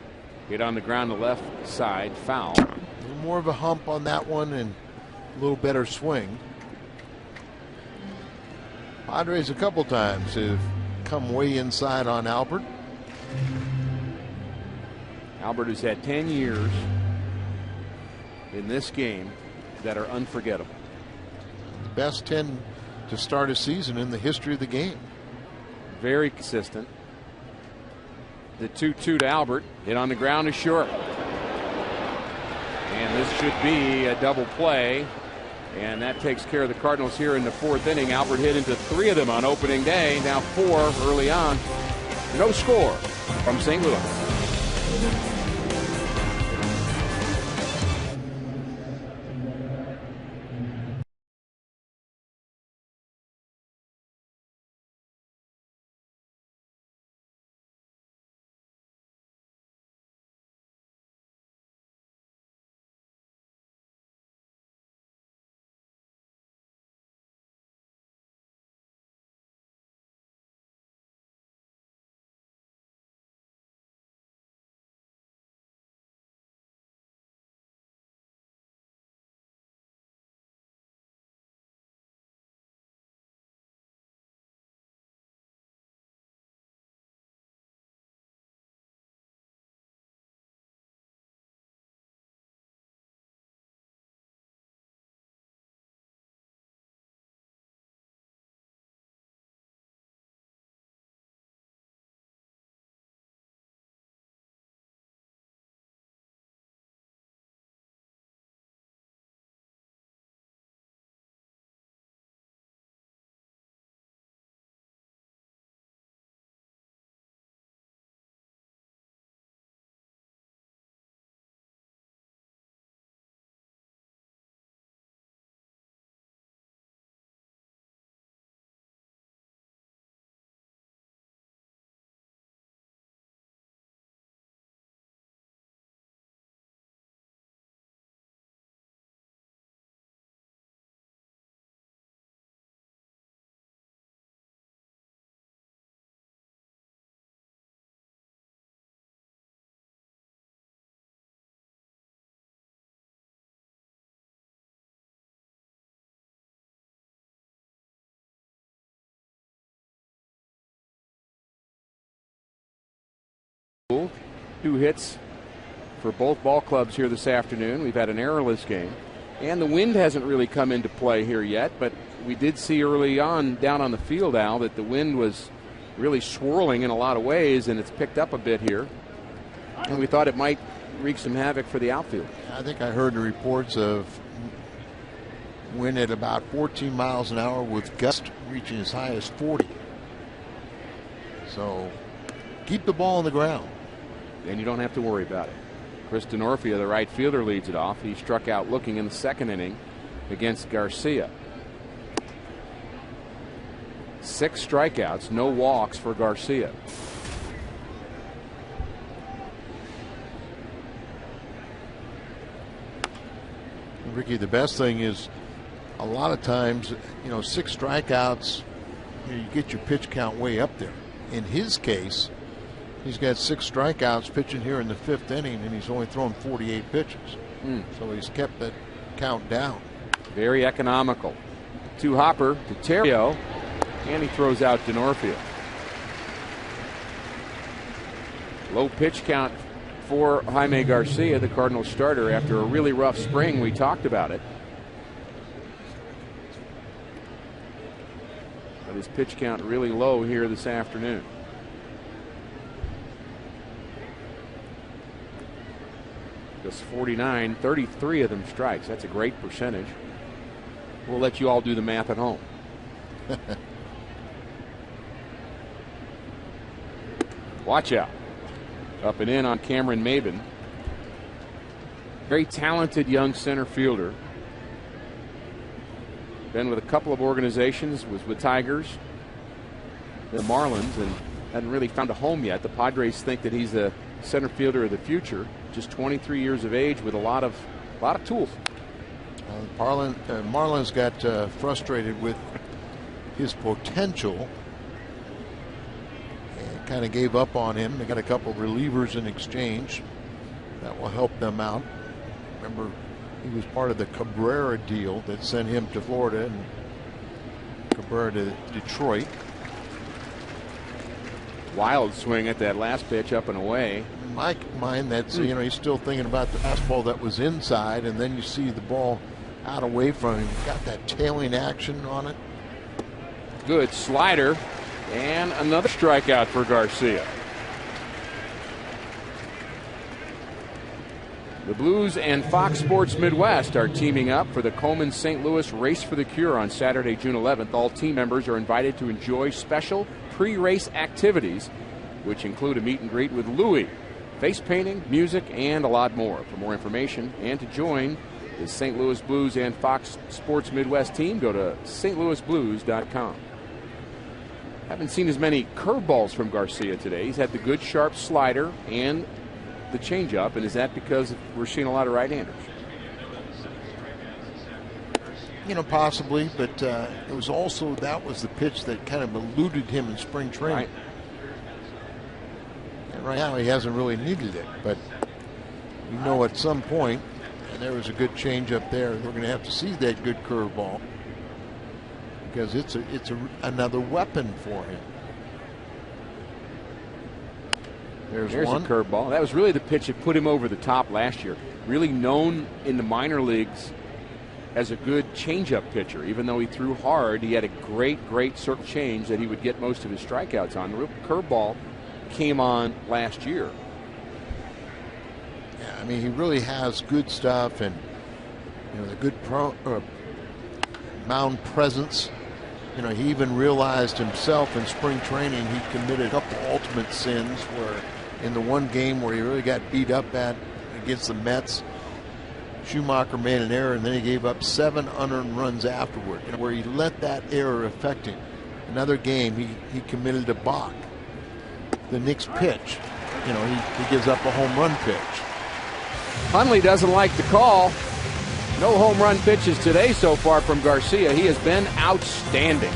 hit on the ground to left side, foul. A little more of a hump on that one and a little better swing. Padres a couple times have come way inside on Albert. Albert has had 10 years in this game that are unforgettable. The best 10 to start a season in the history of the game. Very consistent. The 2-2 to Albert, hit on the ground is short. And this should be a double play. And that takes care of the Cardinals here in the fourth inning. Albert hit into 3 of them on opening day, now 4 early on. No score from St. Louis. Two hits for both ball clubs here this afternoon. We've had an errorless game, and the wind hasn't really come into play here yet, but we did see early on down on the field, Al, that the wind was really swirling in a lot of ways, and it's picked up a bit here, and we thought it might wreak some havoc for the outfield. I think I heard the reports of wind at about 14 miles an hour with gusts reaching as high as 40. So keep the ball on the ground. And you don't have to worry about it. Chris Denorfia, the right fielder, leads it off. He struck out looking in the second inning against Garcia. 6 strikeouts, no walks for Garcia. Ricky, the best thing is a lot of times, 6 strikeouts, you get your pitch count way up there. In his case, he's got 6 strikeouts pitching here in the 5th inning, and he's only thrown 48 pitches. So he's kept that count down. Very economical. 2 hopper to Terrio, and he throws out Denorfia. Low pitch count for Jaime Garcia, the Cardinals starter, after a really rough spring. We talked about it. But his pitch count really low here this afternoon. Just 49, 33 of them strikes. That's a great percentage. We'll let you all do the math at home. Watch out. Up and in on Cameron Maben. Very talented young center fielder. Been with a couple of organizations, was with Tigers, the Marlins, and hadn't really found a home yet. The Padres think that he's a center fielder of the future. Just 23 years of age with a lot of tools. Marlins got frustrated with his potential and kind of gave up on him. They got a couple of relievers in exchange that will help them out. Remember, he was part of the Cabrera deal that sent him to Florida and Cabrera to Detroit. Wild swing at that last pitch, up and away. In my mind, that's he's still thinking about the fastball that was inside, and then you see the ball out away from him. Got that tailing action on it. Good slider, and another strikeout for Garcia. The Blues and Fox Sports Midwest are teaming up for the Coleman St. Louis Race for the Cure on Saturday, June 11th. All team members are invited to enjoy special pre-race activities, which include a meet and greet with Louis, face painting, music, and a lot more. For more information and to join the St. Louis Blues and Fox Sports Midwest team, go to stlouisblues.com. Haven't seen as many curveballs from Garcia today. He's had the good sharp slider and the changeup, and is that because we're seeing a lot of right-handers? Possibly, but it was also that was the pitch that kind of eluded him in spring training. Right. And right now he hasn't really needed it, but at some point, and there was a good change up there, we're going to have to see that good curveball because it's another weapon for him. There's one. A curveball. That was really the pitch that put him over the top last year. Really known in the minor leagues as a good changeup pitcher. Even though he threw hard, he had a great circle change that he would get most of his strikeouts on. The real curveball came on last year. Yeah, he really has good stuff, and the good mound presence. He even realized himself in spring training he committed a couple ultimate sins where in the one game where he really got beat up against the Mets, Schumacher made an error, and then he gave up 7 unearned runs afterward, where he let that error affect him. Another game, he committed a balk. The next pitch, he gives up a home run pitch. Hundley doesn't like the call. No home run pitches today so far from Garcia. He has been outstanding.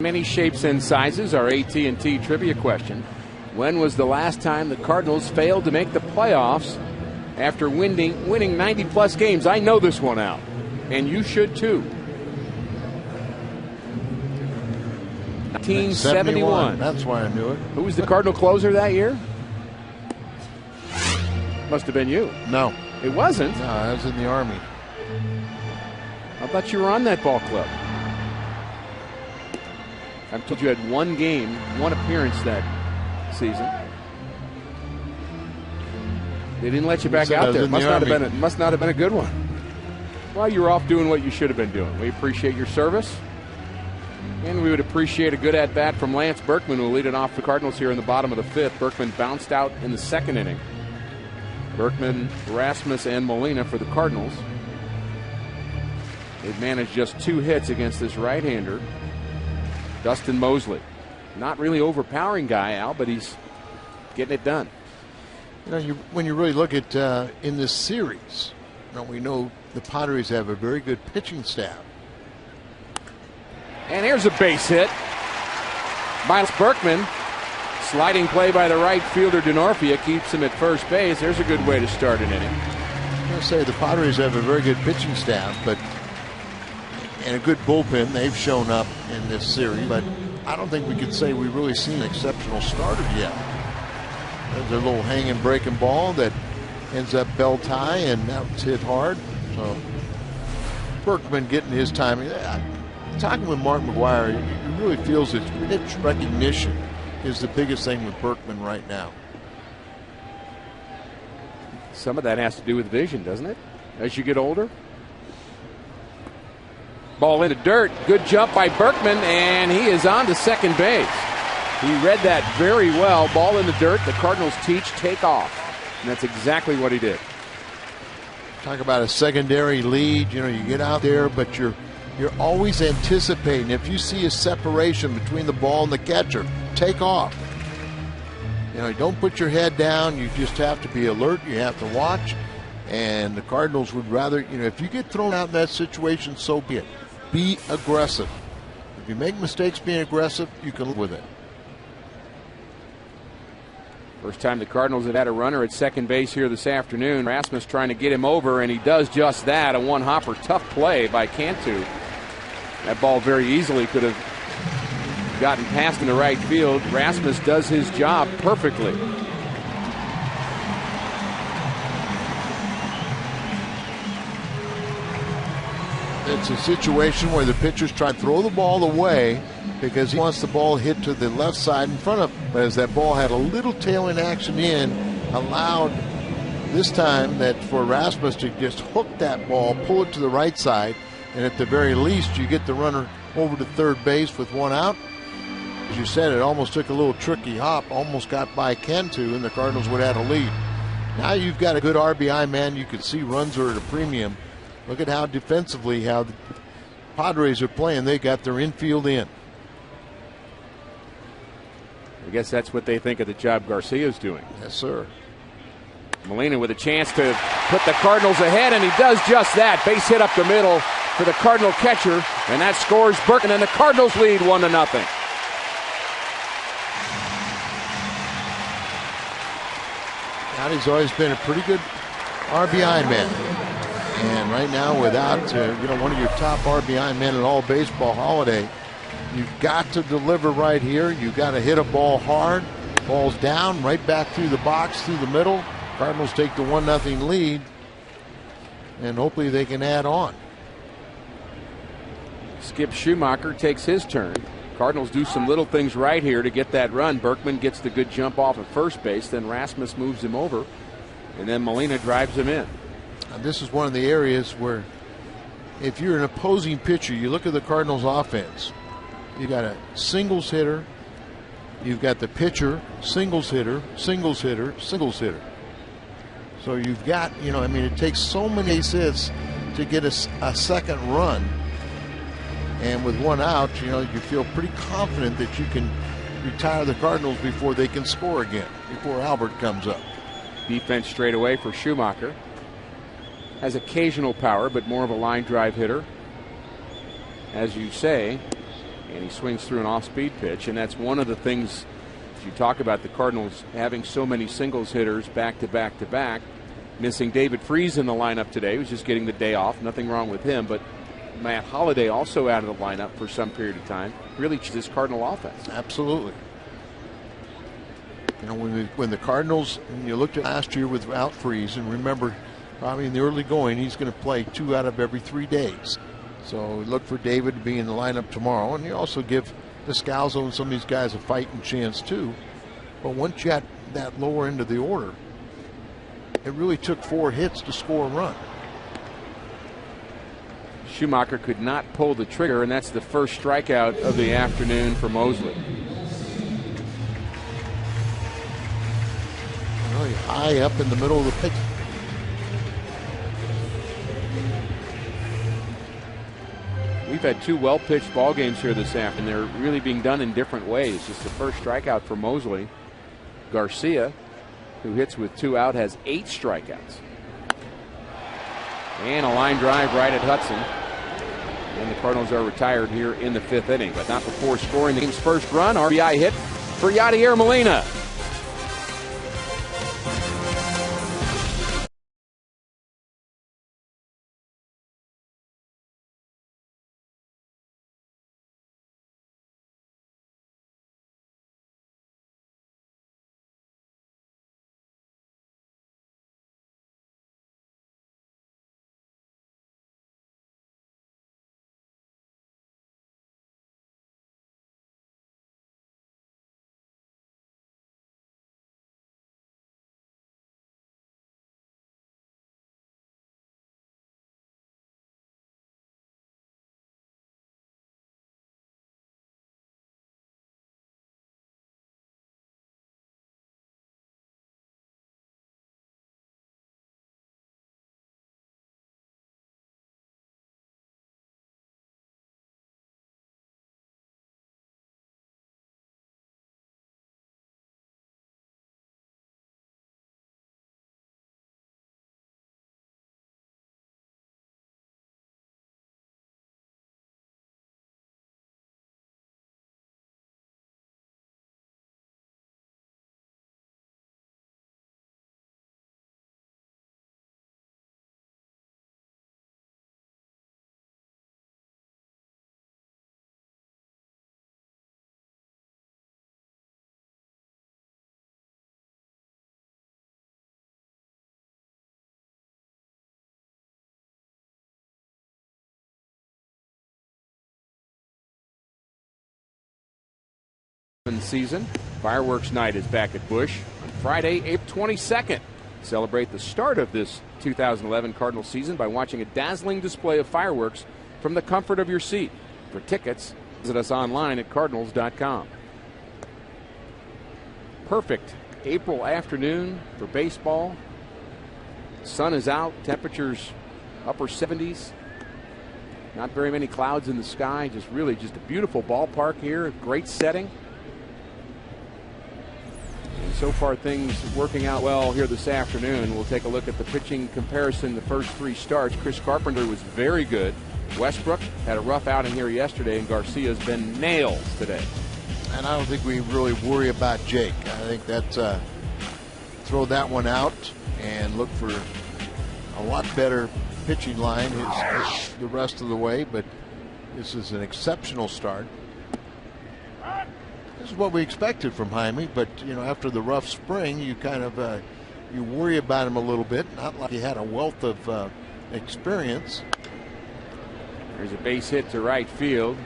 Many shapes and sizes. Our AT&T trivia question: when was the last time the Cardinals failed to make the playoffs after winning 90-plus games? I know this one out, and you should too. 1971. That's why I knew it. Who was the Cardinal closer that year? Must have been you. No. It wasn't? No, I was in the Army. I thought you were on that ball club. I told you had one game, one appearance that season. They didn't let you back out there. Must not have been a good one. Well, you were off doing what you should have been doing. We appreciate your service. And we would appreciate a good at-bat from Lance Berkman, who will lead it off the Cardinals here in the bottom of the fifth. Berkman bounced out in the second inning. Berkman, Rasmus, and Molina for the Cardinals. They've managed just 2 hits against this right-hander, Dustin Mosley. Not really overpowering guy, Al, but he's getting it done. You know, when you really look at in this series, we know the Padres have a very good pitching staff. And here's a base hit. Miles Berkman. Sliding play by the right fielder Denorfia keeps him at first base. There's a good way to start an inning. I'm going to say the Padres have a very good pitching staff, and a good bullpen. They've shown up in this series, but I don't think we could say we've really seen an exceptional starter yet. There's a little hanging breaking ball that ends up bell tie, and that was hit hard. So Berkman getting his timing. Talking with Mark McGuire, he really feels that pitch recognition is the biggest thing with Berkman right now. Some of that has to do with vision, doesn't it? As you get older. Ball into dirt. Good jump by Berkman, and he is on to second base. He read that very well. Ball in the dirt. The Cardinals teach take off. And that's exactly what he did. Talk about a secondary lead. You get out there, but you're always anticipating. If you see a separation between the ball and the catcher, take off. You don't put your head down. You just have to be alert. You have to watch. And the Cardinals would rather, if you get thrown out in that situation, so be it. Be aggressive. If you make mistakes being aggressive, you can live with it. First time the Cardinals have had a runner at second base here this afternoon. Rasmus trying to get him over, and he does just that. A one-hopper, tough play by Cantu. That ball very easily could have gotten past in the right field. Rasmus does his job perfectly. It's a situation where the pitcher's trying to throw the ball away because he wants the ball hit to the left side in front of him. But as that ball had a little tailing action in, allowed this time that for Rasmus to just hook that ball, pull it to the right side, and at the very least you get the runner over to third base with one out. As you said, it almost took a little tricky hop, almost got by Cantu, and the Cardinals would have had a lead. Now you've got a good RBI man. You can see runs are at a premium. Look at how defensively how the Padres are playing. They got their infield in. I guess that's what they think of the job Garcia's doing. Yes, sir. Molina with a chance to put the Cardinals ahead, and he does just that. Base hit up the middle for the Cardinal catcher, and that scores Berkman, and the Cardinals lead 1-0. He's always been a pretty good RBI man. And right now, without one of your top RBI men in all baseball, Holiday, you've got to deliver right here. You've got to hit a ball hard. Ball's down, right back through the box, through the middle. Cardinals take the 1-0 lead, and hopefully they can add on. Skip Schumacher takes his turn. Cardinals do some little things right here to get that run. Berkman gets the good jump off at first base. Then Rasmus moves him over, and then Molina drives him in. This is one of the areas where if you're an opposing pitcher, you look at the Cardinals offense. You got a singles hitter, you've got the pitcher, singles hitter, singles hitter, singles hitter. So you've got, it takes so many hits to get a second run. And with one out, you feel pretty confident that you can retire the Cardinals before they can score again, before Albert comes up. Defense straight away for Schumacher. Has occasional power, but more of a line drive hitter, as you say. And he swings through an off-speed pitch, and that's one of the things you talk about the Cardinals having so many singles hitters back to back to back. Missing David Freese in the lineup today, who's just getting the day off. Nothing wrong with him, but Matt Holliday also out of the lineup for some period of time. Really this Cardinal offense. Absolutely. You know, when the Cardinals, and you looked at last year without Freeze, and remember, probably in the early going, he's going to play 2 out of every 3 days. So look for David to be in the lineup tomorrow, and you also give Descalso and some of these guys a fighting chance too. But once you got that lower end of the order, it really took 4 hits to score a run. Schumacher could not pull the trigger, and that's the first strikeout of the afternoon for Mosley. Really high up in the middle of the pitch. We've had 2 well-pitched ball games here this afternoon. They're really being done in different ways. Just the first strikeout for Mosley. Garcia, who hits with 2 out, has 8 strikeouts. And a line drive right at Hudson. And the Cardinals are retired here in the 5th inning, but not before scoring the game's first run. RBI hit for Yadier Molina. Season. Fireworks night is back at Busch on Friday, April 22nd. Celebrate the start of this 2011 Cardinal season by watching a dazzling display of fireworks from the comfort of your seat. For tickets, visit us online at cardinals.com. Perfect April afternoon for baseball. Sun is out, temperatures upper 70s. Not very many clouds in the sky, just a beautiful ballpark here, great setting. And so far things working out well here this afternoon. We'll take a look at the pitching comparison, the first 3 starts. Chris Carpenter was very good. Westbrook had a rough outing here yesterday, and Garcia's been nails today. And I don't think we really worry about Jake. I think that's throw that one out and look for a lot better pitching line the rest of the way, but this is an exceptional start. This is what we expected from Jaime, but you know, after the rough spring, you kind of you worry about him a little bit. Not like he had a wealth of experience. There's a base hit to right field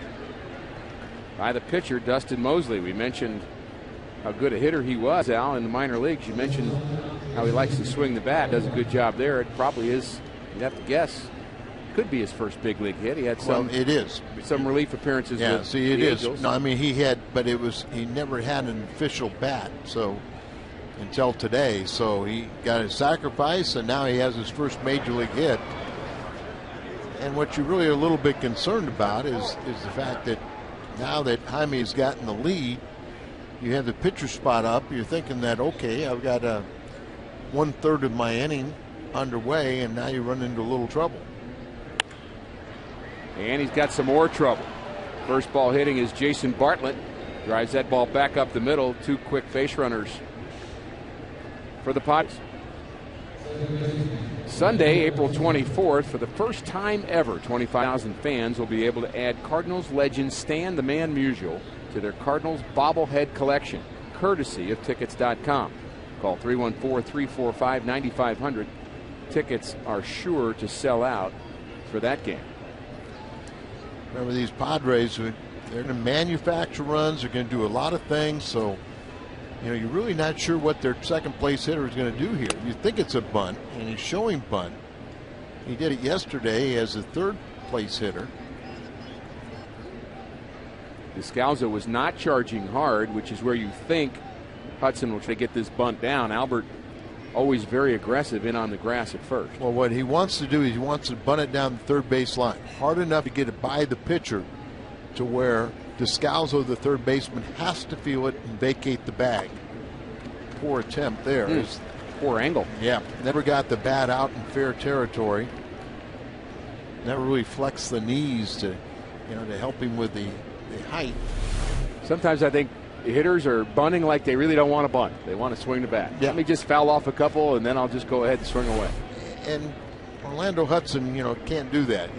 by the pitcher, Dustin Mosley. We mentioned how good a hitter he was, Al, in the minor leagues. You mentioned how he likes to swing the bat, does a good job there. It probably is, you'd have to guess, could be his first big league hit. He had some. Well, it is some relief appearances. Yeah, with see, it the is. Angels. No, I mean he had, but he never had an official bat. So until today, so he got his sacrifice, and now he has his first major league hit. And what you really are a little bit concerned about is the fact that now that Jaime's gotten the lead, you have the pitcher spot up. You're thinking that, okay, I've got 1/3 of my inning underway, and now you run into a little trouble. And he's got some more trouble. First ball hitting is Jason Bartlett. Drives that ball back up the middle. 2 quick face runners for the Padres. Sunday, April 24th, for the first time ever, 25,000 fans will be able to add Cardinals legend Stan the Man Musial to their Cardinals bobblehead collection, courtesy of Tickets.com. Call 314-345-9500. Tickets are sure to sell out for that game. Remember, these Padres, they're going to manufacture runs. They're going to do a lot of things. So, you're really not sure what their second place hitter is going to do here. You think it's a bunt, and he's showing bunt. He did it yesterday as a third place hitter. Descalzo was not charging hard, which is where you think Hudson will try to get this bunt down. Albert always very aggressive in on the grass at first. Well, what he wants to do is he wants to bunt it down the third base line hard enough to get it by the pitcher to where Descalzo, the third baseman, has to feel it and vacate the bag. Poor attempt there. Poor angle. Yeah, never got the bat out in fair territory. Never really flexed the knees to help him with the height. Sometimes I think hitters are bunting like they really don't want to bunt. They want to swing the bat. Yeah. Let me just foul off a couple, and then I'll just go ahead and swing away. And Orlando Hudson, can't do that.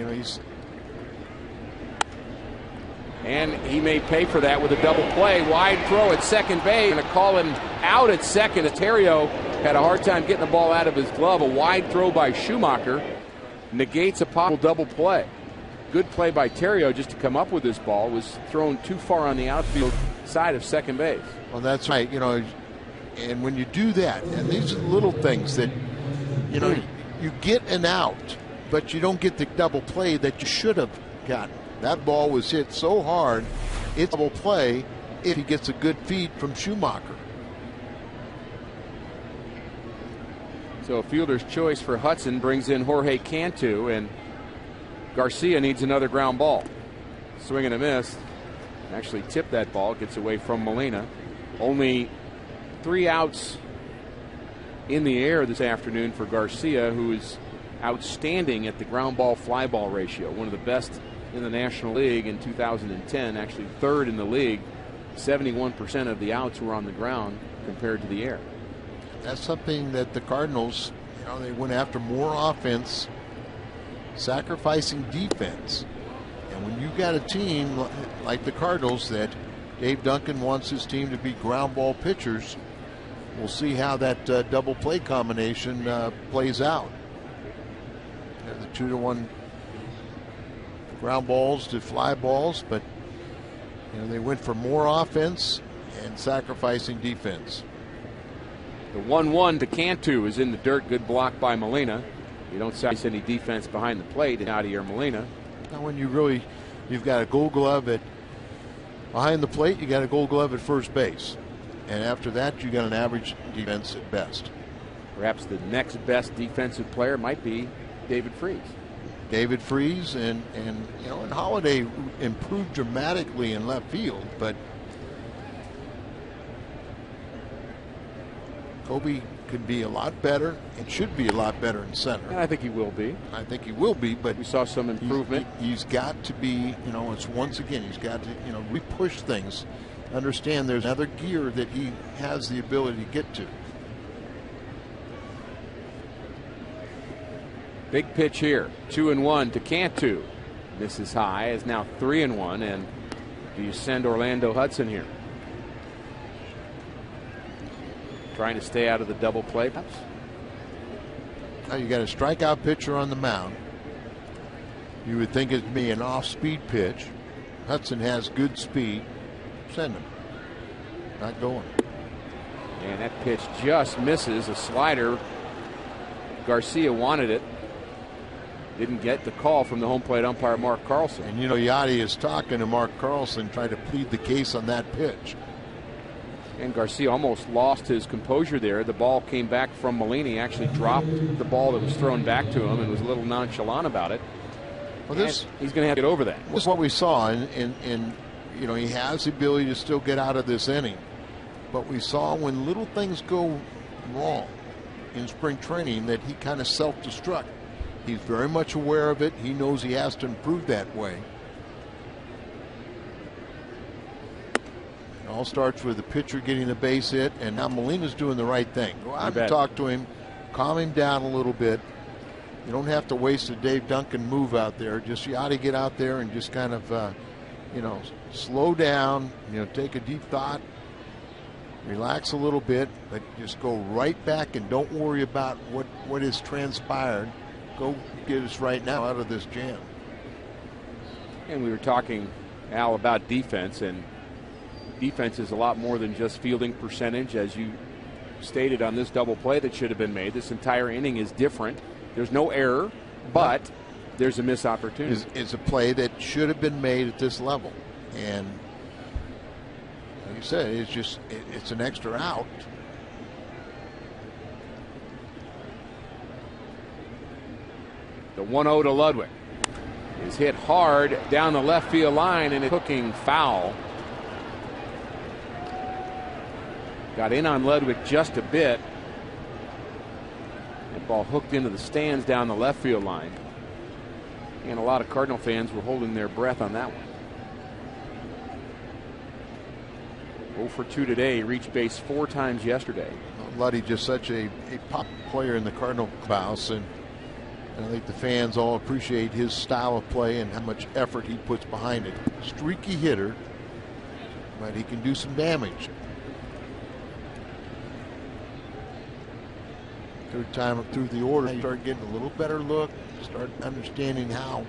And he may pay for that with a double play. Wide throw at second base. Going to call him out at second. Ontario had a hard time getting the ball out of his glove. A wide throw by Schumacher negates a possible double play. Good play by Terrio just to come up with this ball. Was thrown too far on the outfield side of second base. Well, that's right. And when you do that, and these are little things that, you get an out, but you don't get the double play that you should have gotten. That ball was hit so hard, it's a double play if he gets a good feed from Schumacher. So a fielder's choice for Hudson brings in Jorge Cantu, and Garcia needs another ground ball. Swing and a miss. Actually tipped that ball, gets away from Molina. Only 3 outs in the air this afternoon for Garcia, who is outstanding at the ground ball fly ball ratio, one of the best in the National League in 2010, actually third in the league. 71% of the outs were on the ground compared to the air. That's something that the Cardinals, they went after more offense, sacrificing defense. And when you've got a team like the Cardinals that Dave Duncan wants his team to be ground ball pitchers, we'll see how that double play combination plays out. The 2-to-1 ground balls to fly balls, but they went for more offense and sacrificing defense. The 1-1 to Cantu is in the dirt. Good block by Molina. You don't see any defense behind the plate and out of your Molina. Now when you've got a Gold Glove behind the plate, you got a Gold Glove at first base, and after that you got an average defense at best. Perhaps the next best defensive player might be David Freese. David Freese and Holiday improved dramatically in left field, but Kobe could be a lot better and should be a lot better in center. And I think he will be. I think he will be, but we saw some improvement. He's got to be, it's once again, he's got to, re-push things. Understand there's another gear that he has the ability to get to. Big pitch here. 2-1 to Cantu. This is high. Is now 3-1. And do you send Orlando Hudson here? Trying to stay out of the double play. Now you got a strikeout pitcher on the mound. You would think it'd be an off-speed pitch. Hudson has good speed. Send him. Not going. And that pitch just misses. A slider. Garcia wanted it. Didn't get the call from the home plate umpire Mark Carlson. And Yadi is talking to Mark Carlson, trying to plead the case on that pitch. And Garcia almost lost his composure there. The ball came back from Molina. He actually dropped the ball that was thrown back to him and was a little nonchalant about it. Well, he's going to have to get over that. This is what we saw, and he has the ability to still get out of this inning. But we saw when little things go wrong in spring training that he kind of self-destruct. He's very much aware of it. He knows he has to improve that way. All starts with the pitcher getting a base hit, and now Molina's doing the right thing. Go out and talk to him, calm him down a little bit. You don't have to waste a Dave Duncan move out there. Just you ought to get out there and just kind of, slow down. Take a deep thought, relax a little bit, but just go right back and don't worry about what has transpired. Go get us right now out of this jam. And we were talking, Al, about defense, and defense is a lot more than just fielding percentage, as you stated on this double play that should have been made. This entire inning is different. There's no error, but there's a missed opportunity. It's a play that should have been made at this level, and like you said, it's an extra out. The 1-0 to Ludwig is hit hard down the left field line, and it's hooking foul. Got in on Ludwig just a bit. That ball hooked into the stands down the left field line. And a lot of Cardinal fans were holding their breath on that one. 0 for 2 today. He reached base 4 times yesterday. Luddy just such a pop player in the Cardinal clubhouse, and I think the fans all appreciate his style of play and how much effort he puts behind it. Streaky hitter, but he can do some damage. Third time through the order, you start getting a little better look, start understanding how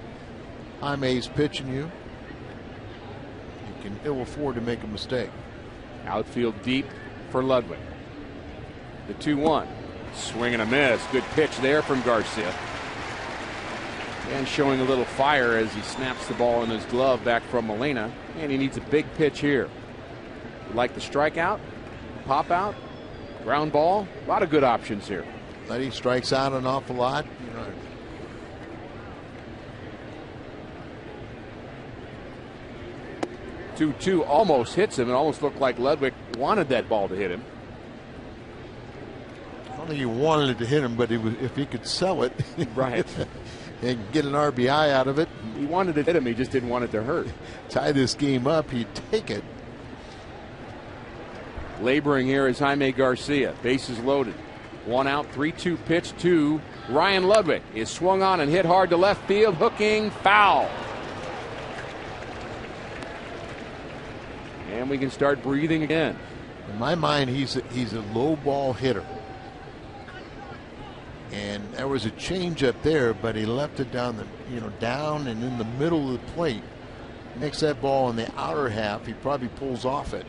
Jaime's pitching you. You can ill afford to make a mistake. Outfield deep for Ludwig. The 2-1. Swing and a miss. Good pitch there from Garcia. And showing a little fire as he snaps the ball in his glove back from Molina. And he needs a big pitch here. Like the strikeout, pop out, ground ball. A lot of good options here. He strikes out an awful lot. 2-2 almost hits him. It almost looked like Ludwig wanted that ball to hit him. I don't think he wanted it to hit him, but if he could sell it, right, and get an RBI out of it. He wanted to hit him. He just didn't want it to hurt. Tie this game up. He'd take it. Laboring here is Jaime Garcia. Bases loaded. 1 out, 3-2 pitch to Ryan Ludwig. Is swung on and hit hard to left field. Hooking foul. And we can start breathing again. In my mind, he's a low ball hitter. And there was a change up there, but he left it down down and in the middle of the plate. Makes that ball in the outer half. He probably pulls off it.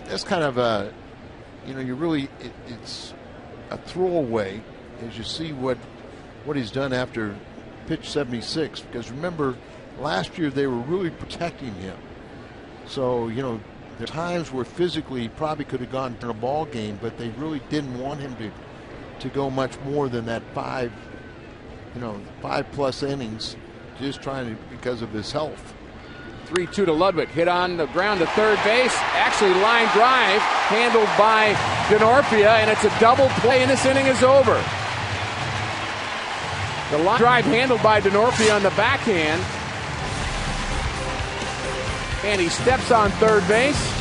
That's kind of a, it's a throwaway as you see what he's done after pitch 76. Because remember, last year they were really protecting him. So, there are times where physically he probably could have gone to a ball game, but they really didn't want him to go much more than that 5+ innings, just trying to, because of his health. 3-2 to Ludwig. Hit on the ground to third base. Actually, line drive handled by Denorfia, and it's a double play, and this inning is over. The line drive handled by Denorfia on the backhand. And he steps on third base.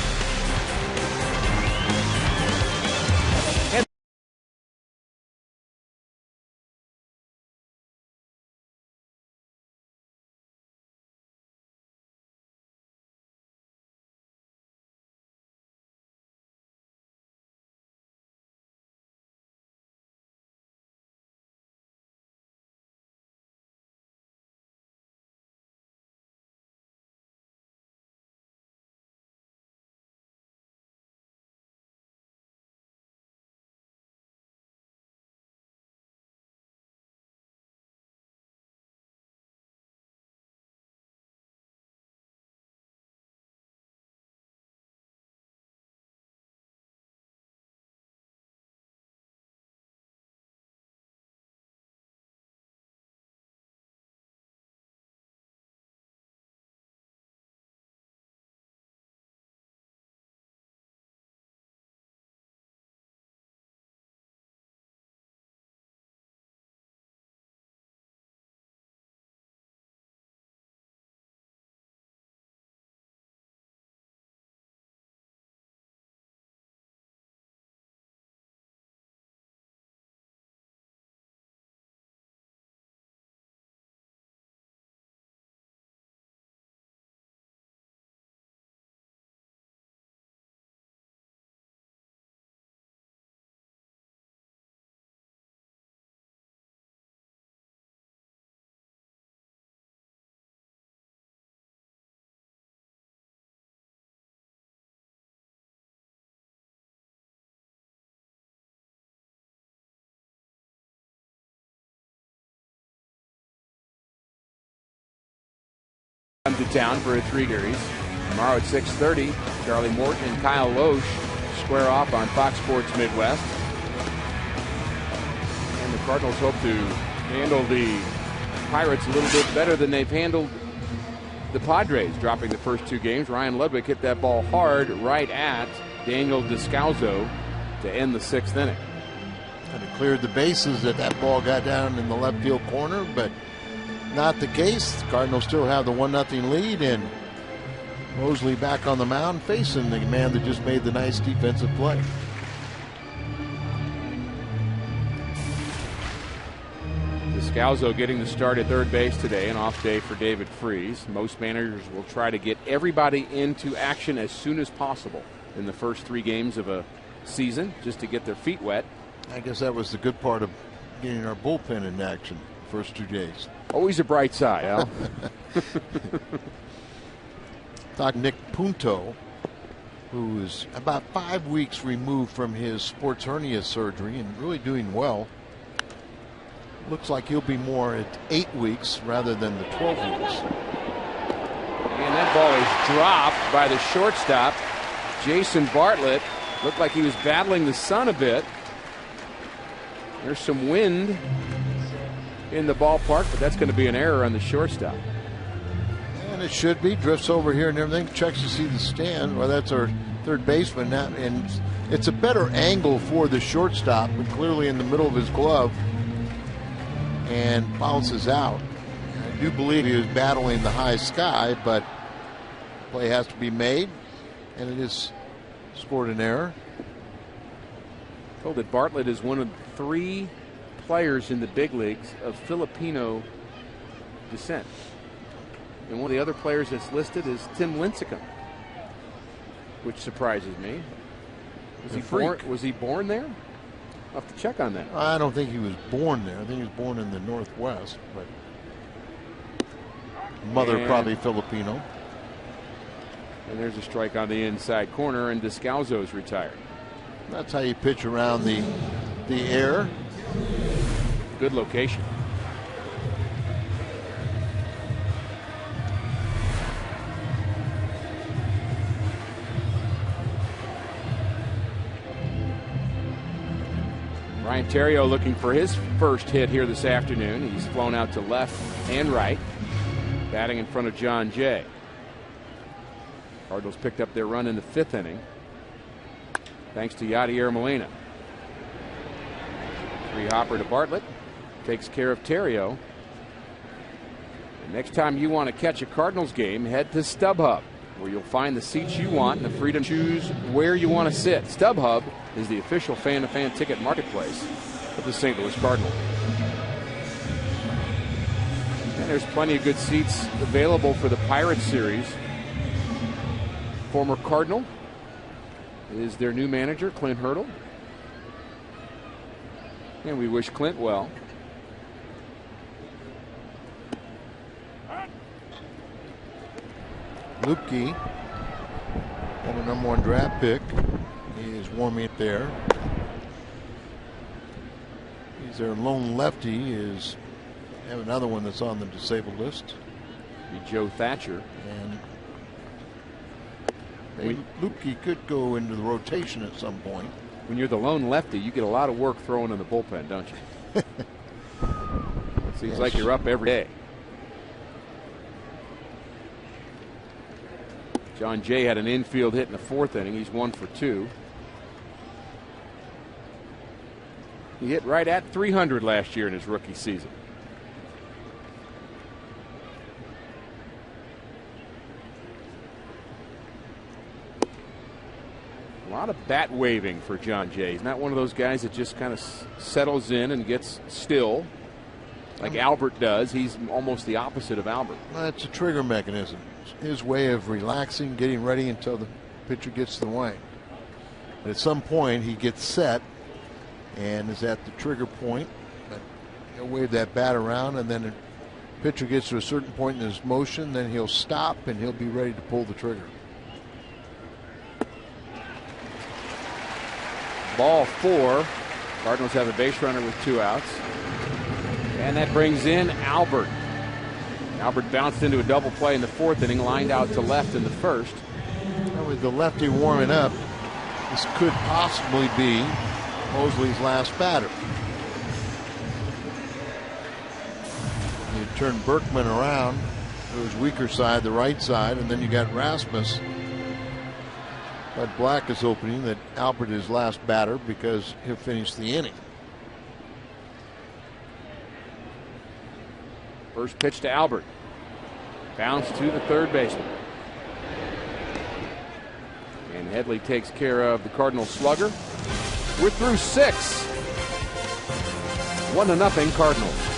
Come to town for a 3 series. Tomorrow at 6:30, Charlie Morton and Kyle Loesch square off on Fox Sports Midwest. And the Cardinals hope to handle the Pirates a little bit better than they've handled the Padres, dropping the first 2 games. Ryan Ludwig hit that ball hard right at Daniel Descalso to end the 6th inning. And it cleared the bases that ball got down in the left field corner, but not the case. The Cardinals still have the 1-0 lead, and Mosley back on the mound facing the man that just made the nice defensive play. Descalso getting the start at third base today, an off day for David Freese. Most managers will try to get everybody into action as soon as possible in the first 3 games of a season, just to get their feet wet. I guess that was the good part of getting our bullpen in action the first 2 days. Always a bright side, Al. Doc Nick Punto, who is about 5 weeks removed from his sports hernia surgery and really doing well. Looks like he'll be more at 8 weeks rather than the 12 weeks. And that ball is dropped by the shortstop, Jason Bartlett. Looked like he was battling the sun a bit. There's some wind in the ballpark, but that's going to be an error on the shortstop. And it should be. Drifts over here and everything. Checks to see the stand. Well, that's our third baseman now, and it's a better angle for the shortstop, but clearly in the middle of his glove, and bounces out. I do believe he was battling the high sky, but play has to be made, and it is scored an error. Told that Bartlett is one of 3 players in the big leagues of Filipino descent. And one of the other players that's listed is Tim Lincecum, which surprises me. Was he born there? I'll have to check on that. I don't think he was born there. I think he was born in the Northwest, but mother probably Filipino. And there's a strike on the inside corner, and Descalso's retired. That's how you pitch around the air. Good location. Ryan Theriot looking for his first hit here this afternoon. He's flown out to left and right, batting in front of John Jay. Cardinals picked up their run in the 5th inning, thanks to Yadier Molina. 3-hopper to Bartlett, takes care of Theriot. Next time you want to catch a Cardinals game, head to StubHub, where you'll find the seats you want and the freedom to choose where you want to sit. StubHub is the official fan-to-fan ticket marketplace of the St. Louis Cardinals. And there's plenty of good seats available for the Pirates series. Former Cardinal is their new manager, Clint Hurdle. And we wish Clint well. Lupke, former #1 draft pick, is warming up there. He's their lone lefty. Have another one that's on the disabled list. Be Joe Thatcher. And Lupke could go into the rotation at some point. When you're the lone lefty, you get a lot of work throwing in the bullpen, don't you? It seems like you're up every day. John Jay had an infield hit in the 4th inning. He's 1 for 2. He hit right at 300 last year in his rookie season. A lot of bat waving for John Jay. He's not one of those guys that just kind of settles in and gets still like Albert does. He's almost the opposite of Albert. It's a trigger mechanism. It's his way of relaxing, getting ready until the pitcher gets to the line. And at some point, he gets set and is at the trigger point. But he'll wave that bat around, and then the pitcher gets to a certain point in his motion, then he'll stop and he'll be ready to pull the trigger. Ball 4. Cardinals have a base runner with 2 outs. And that brings in Albert. Albert bounced into a double play in the fourth inning, lined out to left in the first. With the lefty warming up, this could possibly be Mosley's last batter. You turn Berkman around to his weaker side, the right side, and then you got Rasmus. But Black is opening that Albert is last batter because he'll finish the inning. First pitch to Albert. Bounce to the third baseman. And Headley takes care of the Cardinal slugger. We're through 6. 1-0 Cardinals.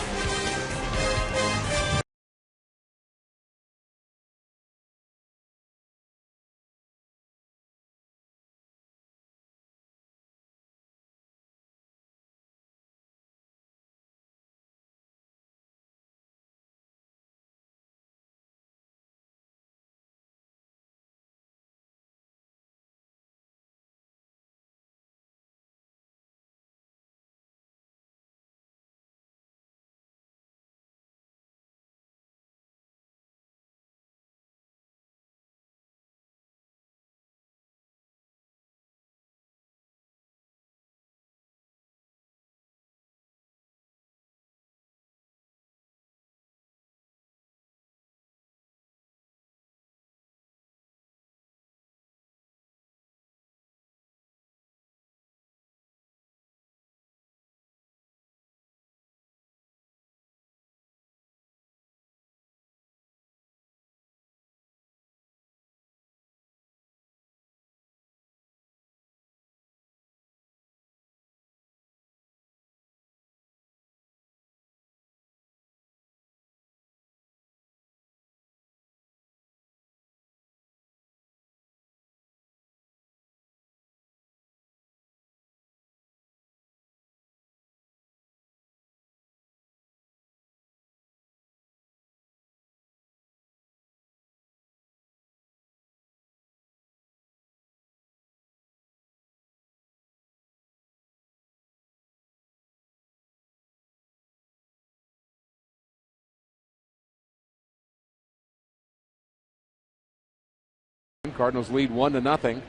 Cardinals lead 1-0.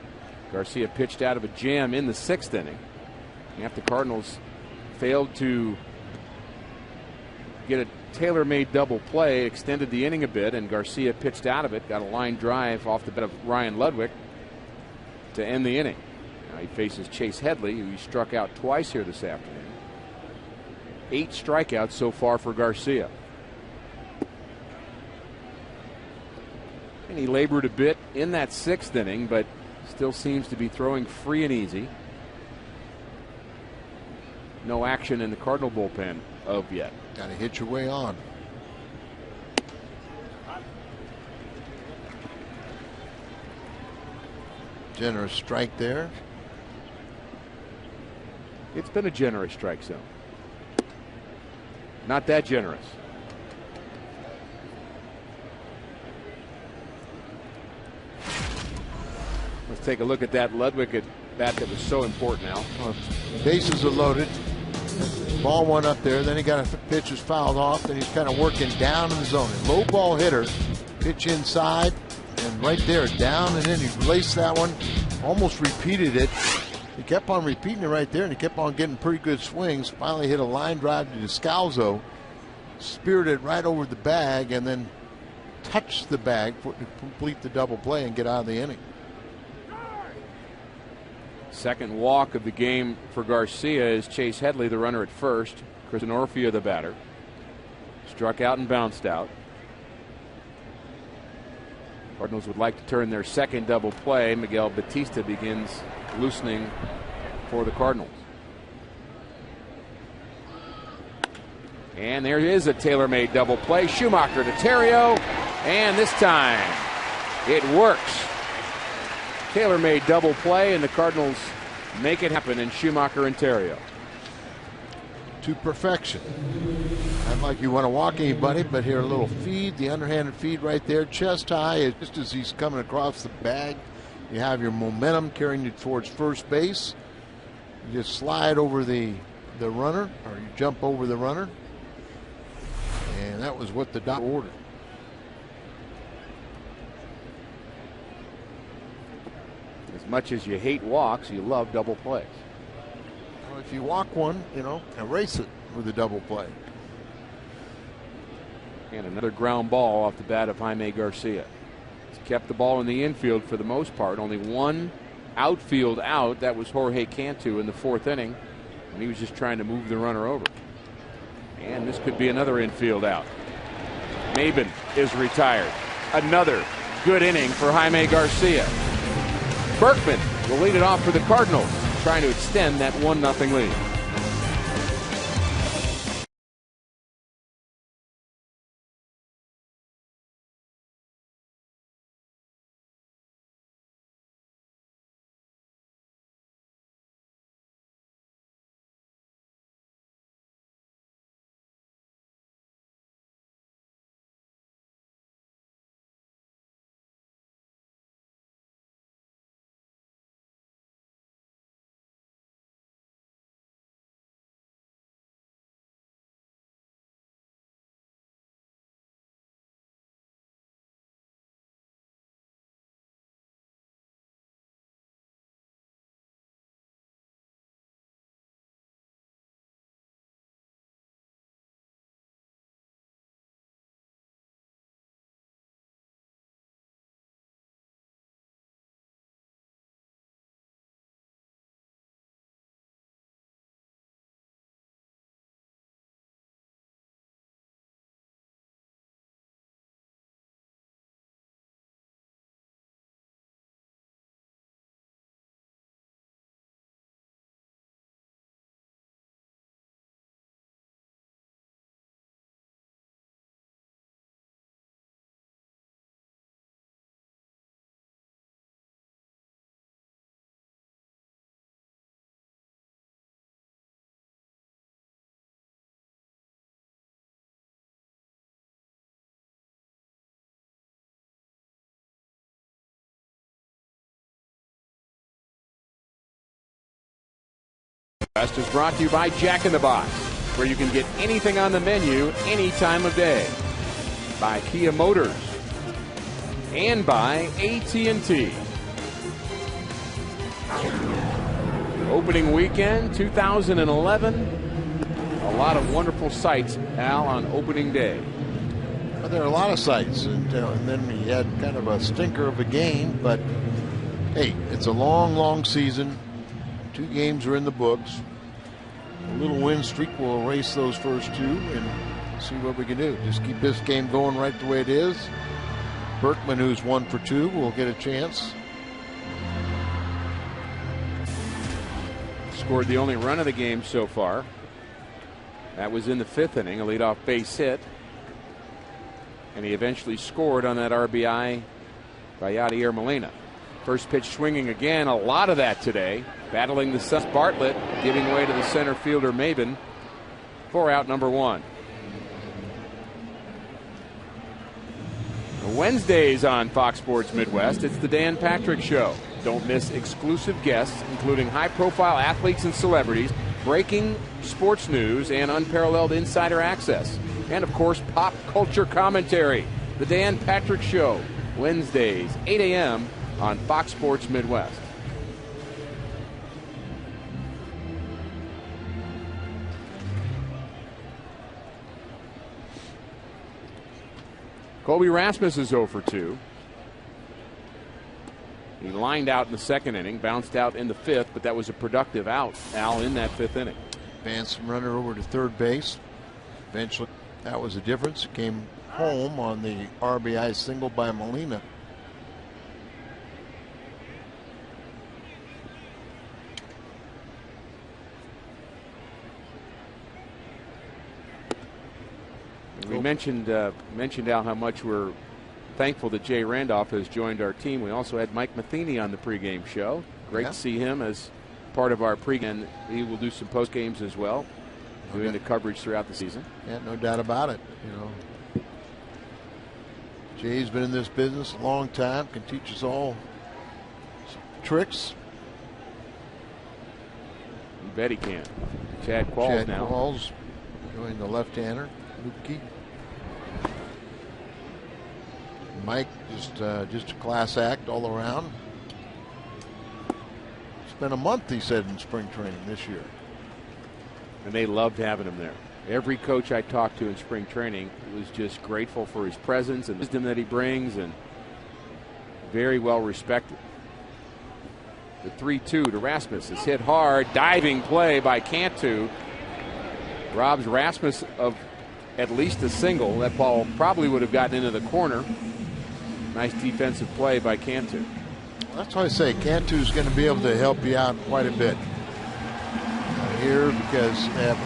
Garcia pitched out of a jam in the 6th inning. After the Cardinals failed to get a tailor-made double play, extended the inning a bit, and Garcia pitched out of it, got a line drive off the bat of Ryan Ludwig to end the inning. Now he faces Chase Headley, who he struck out twice here this afternoon. 8 strikeouts so far for Garcia. And he labored a bit in that 6th inning, but still seems to be throwing free and easy. No action in the Cardinal bullpen of yet. Got to hit your way on. Generous strike there. It's been a generous strike zone. Not that generous. Let's take a look at that Ludwig at bat that was so important now. Bases are loaded. Ball one up there. Then he got a pitch is fouled off. Then he's kind of working down in the zone. Low ball hitter. Pitch inside. And right there, down. And then he laced that one. Almost repeated it. He kept on repeating it right there. And he kept on getting pretty good swings. Finally hit a line drive to Descalzo. Speared it right over the bag. And then touched the bag to complete the double play and get out of the inning. Second walk of the game for Garcia is Chase Headley, the runner at first. Chris Orfia, the batter. Struck out and bounced out. Cardinals would like to turn their second double play. Miguel Batista begins loosening for the Cardinals. And there is a tailor-made double play. Schumacher to Terrio, and this time it works. Tailor-made double play, and the Cardinals make it happen in Schumacher and Terrio. To perfection. Not like you want to walk anybody, but here a little feed, the underhanded feed right there, chest high, just as he's coming across the bag. You have your momentum carrying you towards first base. You just slide over the runner, or you jump over the runner. And that was what the doc ordered. As much as you hate walks, you love double plays. Well, if you walk one, erase it with a double play. And another ground ball off the bat of Jaime Garcia. He's kept the ball in the infield for the most part. Only one outfield out. That was Jorge Cantu in the 4th inning. And he was just trying to move the runner over. And this could be another infield out. Maben is retired. Another good inning for Jaime Garcia. Berkman will lead it off for the Cardinals, trying to extend that 1-0 lead. West is brought to you by Jack in the Box, where you can get anything on the menu any time of day. By Kia Motors. And by AT&T. Opening weekend 2011. A lot of wonderful sights, Al, on opening day. Well, there are a lot of sights, and then we had kind of a stinker of a game, but hey, it's a long, long season. 2 games are in the books. A little win streak will erase those first 2 and see what we can do. Just keep this game going right the way it is. Berkman, who's 1 for 2, will get a chance. Scored the only run of the game so far. That was in the 5th inning, a leadoff base hit. And he eventually scored on that RBI by Yadier Molina. First pitch swinging again, a lot of that today. Battling the Suns, Bartlett giving way to the center fielder Maben for out number 1. Wednesdays on Fox Sports Midwest, it's the Dan Patrick Show. Don't miss exclusive guests, including high-profile athletes and celebrities, breaking sports news, and unparalleled insider access. And, of course, pop culture commentary. The Dan Patrick Show, Wednesdays, 8 a.m. on Fox Sports Midwest. Colby Rasmus is 0 for 2. He lined out in the 2nd inning, bounced out in the 5th, but that was a productive out, Al, in that 5th inning. Advanced runner over to third base. Eventually, that was the difference. It came home on the RBI single by Molina. We mentioned Al how much we're thankful that Jay Randolph has joined our team. We also had Mike Matheny on the pregame show. Great to see him as part of our pregame. He will do some post games as well, doing the coverage throughout the season. Yeah, no doubt about it. Jay's been in this business a long time, can teach us all tricks. You bet he can. Chad Qualls now. Qualls doing the left-hander, Lupke. Mike, just a class act all around. Spent a month, he said, in spring training this year. And they loved having him there. Every coach I talked to in spring training was just grateful for his presence and the wisdom that he brings, and very well respected. The 3-2 to Rasmus is hit hard. Diving play by Cantu robs Rasmus of at least a single. That ball probably would have gotten into the corner. Nice defensive play by Cantu. That's why I say Cantu's going to be able to help you out quite a bit here, because they have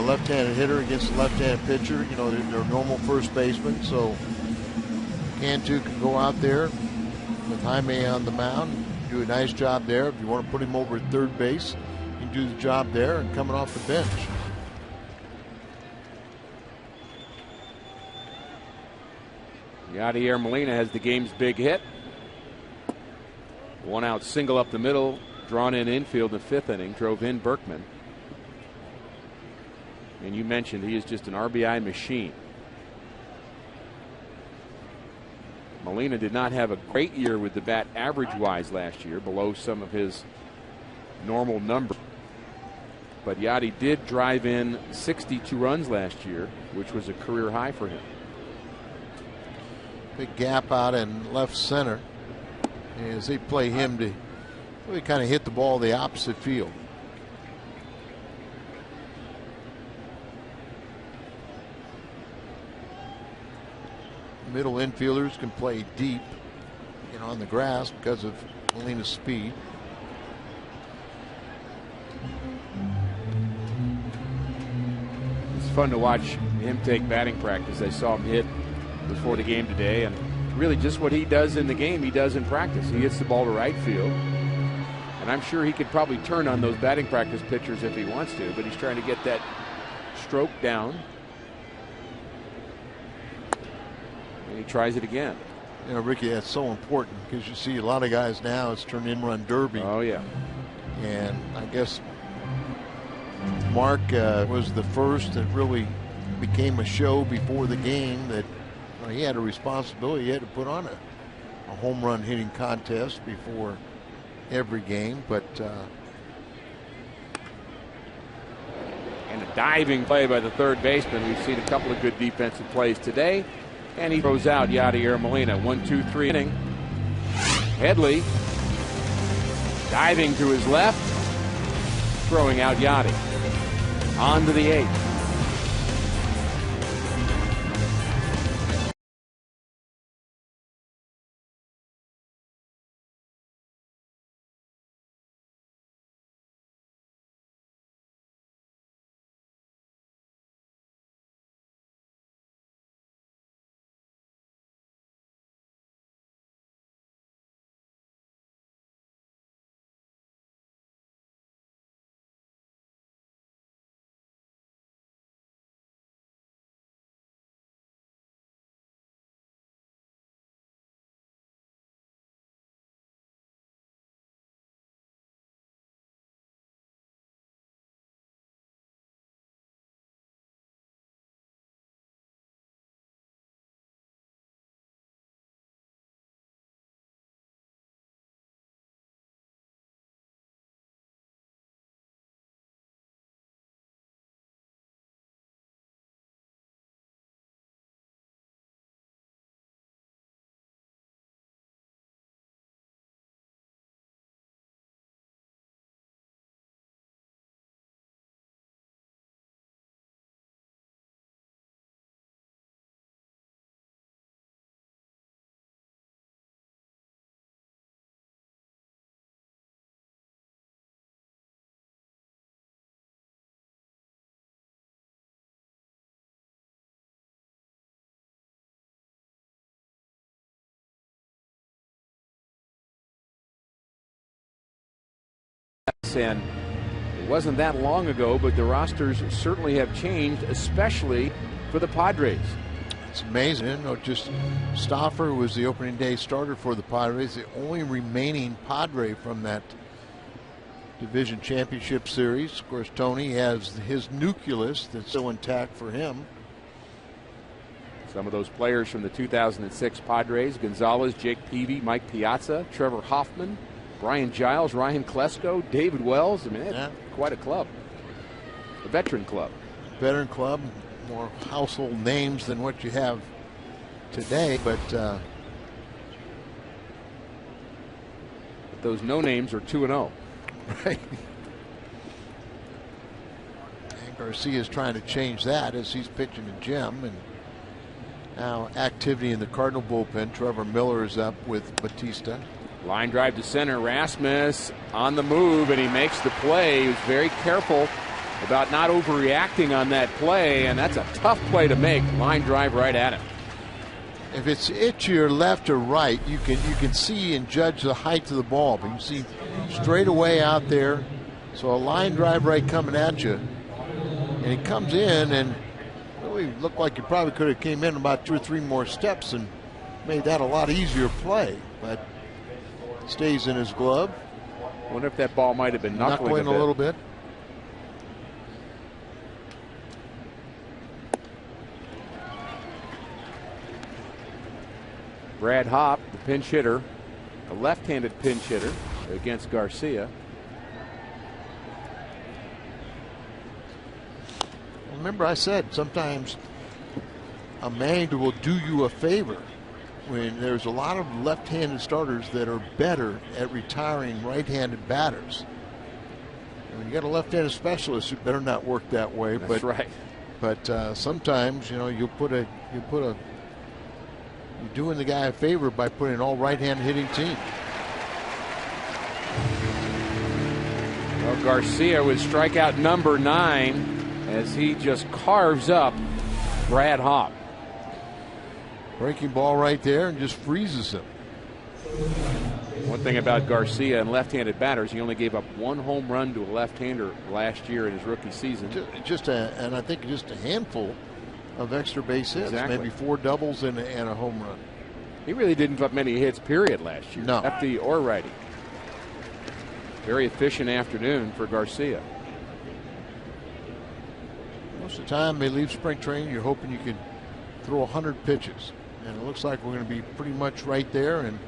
left-handed hitter against a left-handed pitcher. They're normal first baseman, so Cantu can go out there with Jaime on the mound, do a nice job there. If you want to put him over at third base, you can do the job there and coming off the bench. Yadier Molina has the game's big hit. 1 out single up the middle, drawn in infield in the 5th inning, drove in Berkman. And you mentioned he is just an RBI machine. Molina did not have a great year with the bat average-wise last year, below some of his normal numbers. But Yadi did drive in 62 runs last year, which was a career high for him. Big gap out in left center as they play him to really kind of hit the ball the opposite field. Middle infielders can play deep, on the grass because of Molina's speed. It's fun to watch him take batting practice. I saw him hit before the game today, and really just what he does in the game, he does in practice. He hits the ball to right field, and I'm sure he could probably turn on those batting practice pitchers if he wants to, but he's trying to get that stroke down. And he tries it again. Ricky, that's so important, because you see a lot of guys now, it's turned in-run derby. Oh, yeah. And I guess Mark was the first that really became a show before the game, that he had a responsibility. He had to put on a home run hitting contest before every game. But and a diving play by the third baseman. We've seen a couple of good defensive plays today. And he throws out Yadier Molina. 1-2-3 inning. Headley diving to his left, throwing out Yadi. On to the 8th. And it wasn't that long ago, but the rosters certainly have changed, especially for the Padres. It's amazing. Just Stauffer was the opening day starter for the Padres, the only remaining Padre from that division championship series. Of course, Tony has his nucleus that's still intact for him. Some of those players from the 2006 Padres: Gonzalez, Jake Peavy, Mike Piazza, Trevor Hoffman, Brian Giles, Ryan Klesko, David Wells. I mean, it's quite a club. A veteran club. Veteran club, more household names than what you have today, but those no names are 2-0. Right. And Garcia's trying to change that as he's pitching to Jim. And now activity in the Cardinal bullpen. Trevor Miller is up with Batista. Line drive to center. Rasmus on the move, and he makes the play. He was very careful about not overreacting on that play, and that's a tough play to make. Line drive right at him. If it's itchier left or right, you can see and judge the height of the ball. But you see straight away out there. So a line drive right coming at you, and it comes in and really looked like you probably could have came in about 2 or 3 more steps and made that a lot easier play. But stays in his glove. Wonder if that ball might have been knuckling a little bit. Brad Hopp, the pinch hitter, a left-handed pinch hitter against Garcia. Remember, I said sometimes a manager will do you a favor when there's a lot of left-handed starters that are better at retiring right-handed batters. And when you got a left-handed specialist, it better not work that way. That's right. But sometimes, you know, you're doing the guy a favor by putting an all right-hand hitting team. Well, Garcia with strikeout number 9 as he just carves up Brad Hopp. Breaking ball right there and just freezes him. One thing about Garcia and left-handed batters, he only gave up 1 home run to a left-hander last year in his rookie season. And I think just a handful of extra base hits, maybe 4 doubles and a home run. He really didn't give up many hits, period, last year. No. Lefty or righty. Very efficient afternoon for Garcia. Most of the time they leave spring training, you're hoping you can throw 100 pitches. And it looks like we're going to be pretty much right there. And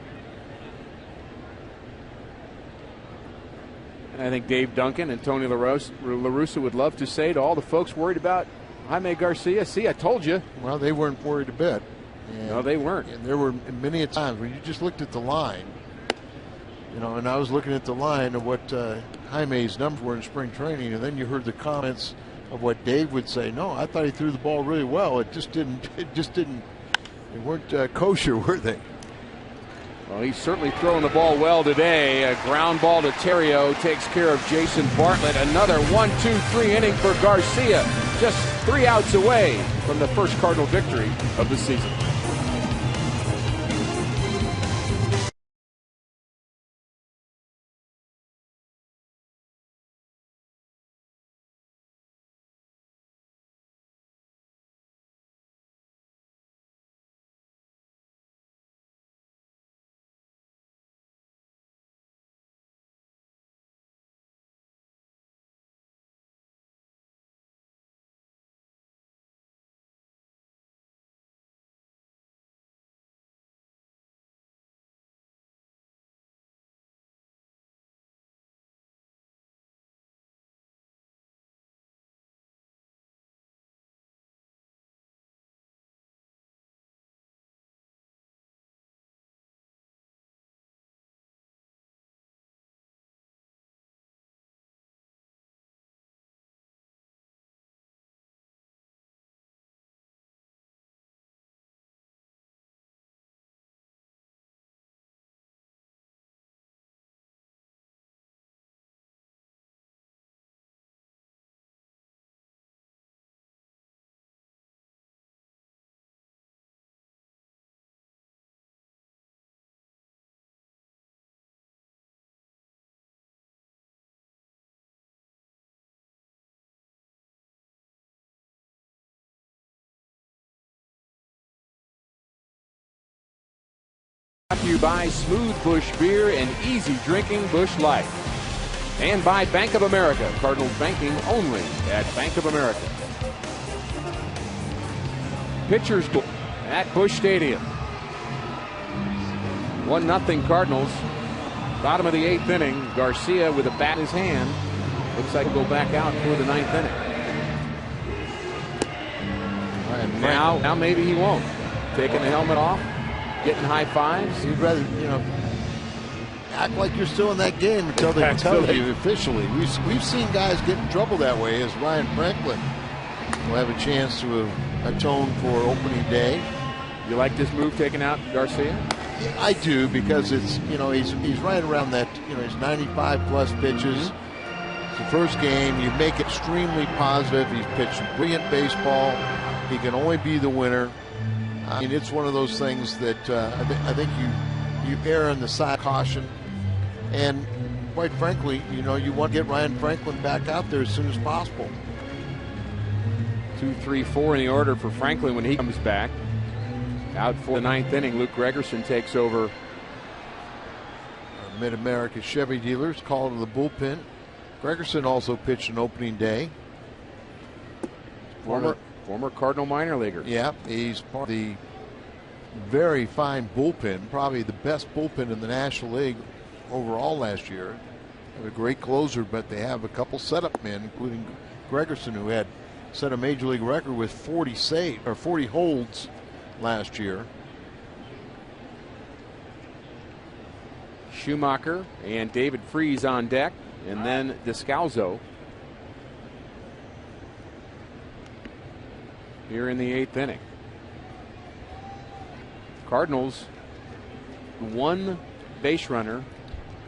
I think Dave Duncan and Tony La Russa would love to say to all the folks worried about Jaime Garcia, see, I told you. Well, they weren't worried a bit. No, they weren't. And there were many times when you just looked at the line, you know, and I was looking at the line of what Jaime's numbers were in spring training, and then you heard the comments of what Dave would say. No, I thought he threw the ball really well. It just didn't. They weren't kosher, were they? Well, he's certainly throwing the ball well today. A ground ball to Terrio takes care of Jason Bartlett. Another 1-2-3 inning for Garcia. Just 3 outs away from the first Cardinal victory of the season. Brought to you by Smooth Bush Beer and Easy Drinking Bush Light. And by Bank of America. Cardinals banking only at Bank of America. Pitchers at Busch Stadium. 1-0 Cardinals. Bottom of the 8th inning. Garcia with a bat in his hand. Looks like he'll go back out for the 9th inning. Right, now maybe he won't. Taking the helmet off, getting high fives. You'd rather, act like you're still in that game until they tell you officially. We've seen guys get in trouble that way, as Ryan Franklin will have a chance to atone for opening day. You like this move, taking out Garcia? Yeah, I do, because it's, he's right around that, he's 95 plus pitches. It's the first game. You make it extremely positive. He's pitched brilliant baseball. He can only be the winner. I mean, it's one of those things that I think you err on the side of caution. And quite frankly, you want to get Ryan Franklin back out there as soon as possible. 2, 3, 4 in the order for Franklin when he comes back. Out for the 9th inning, Luke Gregerson takes over. Mid-America Chevy dealers called to the bullpen. Gregerson also pitched an opening day. Former Cardinal minor leaguer. Yeah, he's part of the very fine bullpen, probably the best bullpen in the National League overall last year. They have a great closer, but they have a couple setup men, including Gregerson, who had set a major league record with 40 holds last year. Schumacher and David Freese on deck, and then Descalzo here in the 8th inning. Cardinals, one base runner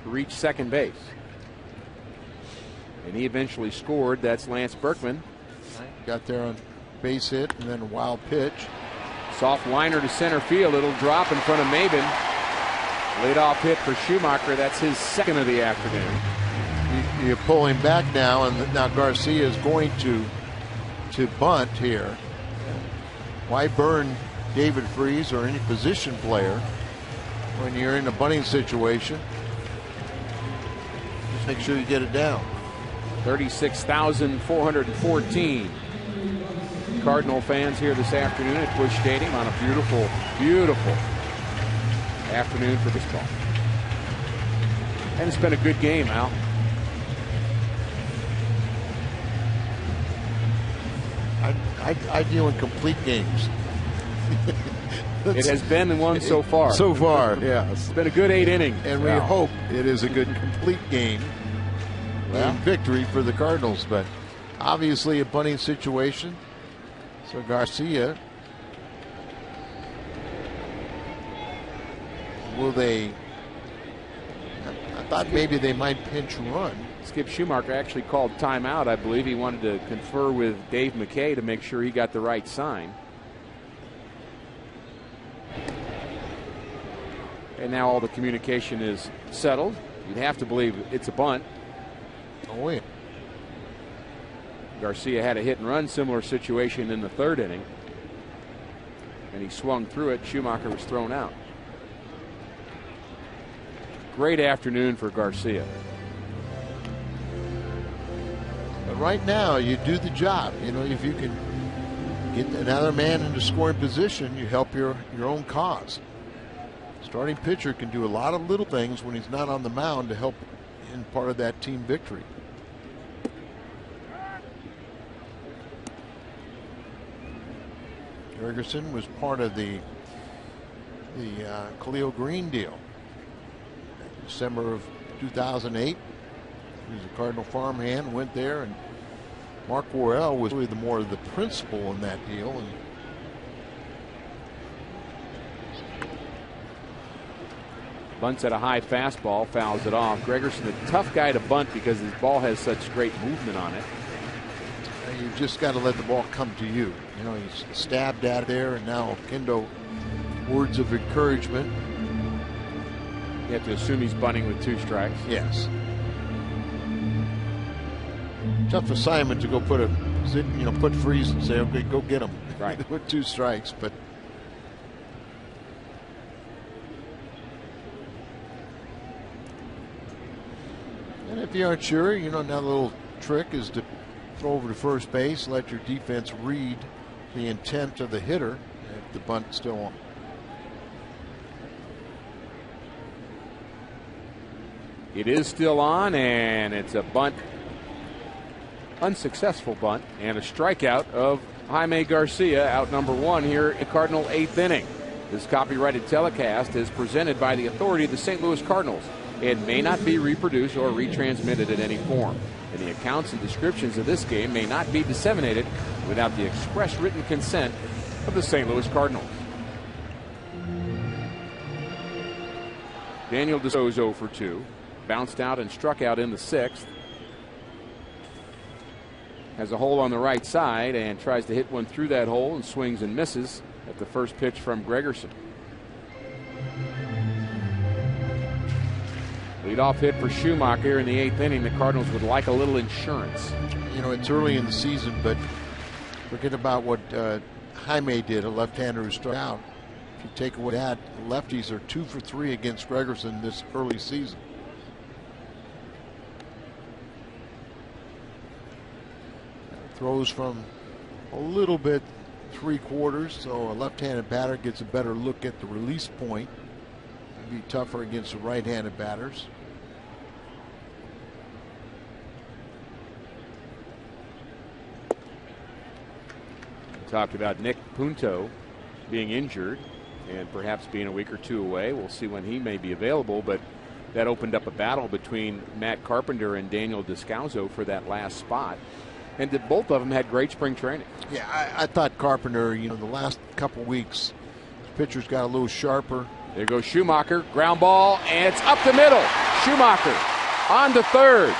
reached second base, and he eventually scored. That's Lance Berkman. Got there on base hit and then a wild pitch. Soft liner to center field. It'll drop in front of Maben. Leadoff hit for Schumacher. That's his second of the afternoon. You pull him back now, and now Garcia is going to bunt here. Why burn David Freese or any position player when you're in a bunting situation? Just make sure you get it down. 36,414 Cardinal fans here this afternoon at Busch Stadium on a beautiful, beautiful afternoon for baseball. And it's been a good game, Al. I deal in complete games. It has been one so far. So far, yeah. It's been a good 8 innings. And we hope it is a good complete game. And victory for the Cardinals, but obviously a bunting situation. So Garcia, will they? I thought maybe they might pinch run. Skip Schumacher actually called timeout. I believe he wanted to confer with Dave McKay to make sure he got the right sign. And now all the communication is settled. You'd have to believe it's a bunt. Oh, yeah. Garcia had a hit and run, similar situation in the 3rd inning. And he swung through it. Schumacher was thrown out. Great afternoon for Garcia. But right now, you do the job. If you can get another man into scoring position, you help your own cause. Starting pitcher can do a lot of little things when he's not on the mound to help in part of that team victory. Gregerson was part of the Khalil Green deal. December of 2008. He was a Cardinal farmhand, went there, and Mark Worrell was really more the principal in that deal. And bunts at a high fastball, fouls it off. Gregerson, a tough guy to bunt because his ball has such great movement on it. You just got to let the ball come to you. He's stabbed at there, and now Kendo, words of encouragement. You have to assume he's bunting with 2 strikes. Yes. Tough assignment to go put Freese and say, okay, go get him. Right. With 2 strikes, but. And if you aren't sure, now the little trick is to throw over to first base, let your defense read the intent of the hitter if the bunt's still on. It is still on, and it's a bunt, unsuccessful bunt, and a strikeout of Jaime Garcia, out number 1 here in Cardinal 8th inning. This copyrighted telecast is presented by the authority of the St. Louis Cardinals. It may not be reproduced or retransmitted in any form, and the accounts and descriptions of this game may not be disseminated without the express written consent of the St. Louis Cardinals. Daniel DeSoto 0 for 2. Bounced out and struck out in the 6th. Has a hole on the right side and tries to hit one through that hole and swings and misses at the first pitch from Gregerson. Leadoff hit for Schumacher in the 8th inning. The Cardinals would like a little insurance. You know, it's early in the season, but forget about what Jaime did, a left-hander who struck out. If you take away that, lefties are 2 for 3 against Gregerson this early season. Throws from a little bit 3/4, so a left-handed batter gets a better look at the release point. It'd be tougher against the right-handed batters. We talked about Nick Punto being injured and perhaps being a week or 2 away. We'll see when he may be available, but that opened up a battle between Matt Carpenter and Daniel Descalzo for that last spot. And both of them had great spring training. Yeah, I thought Carpenter, you know, the last couple weeks, his pitchers got a little sharper. There goes Schumacher, ground ball, and it's up the middle. Schumacher on to third.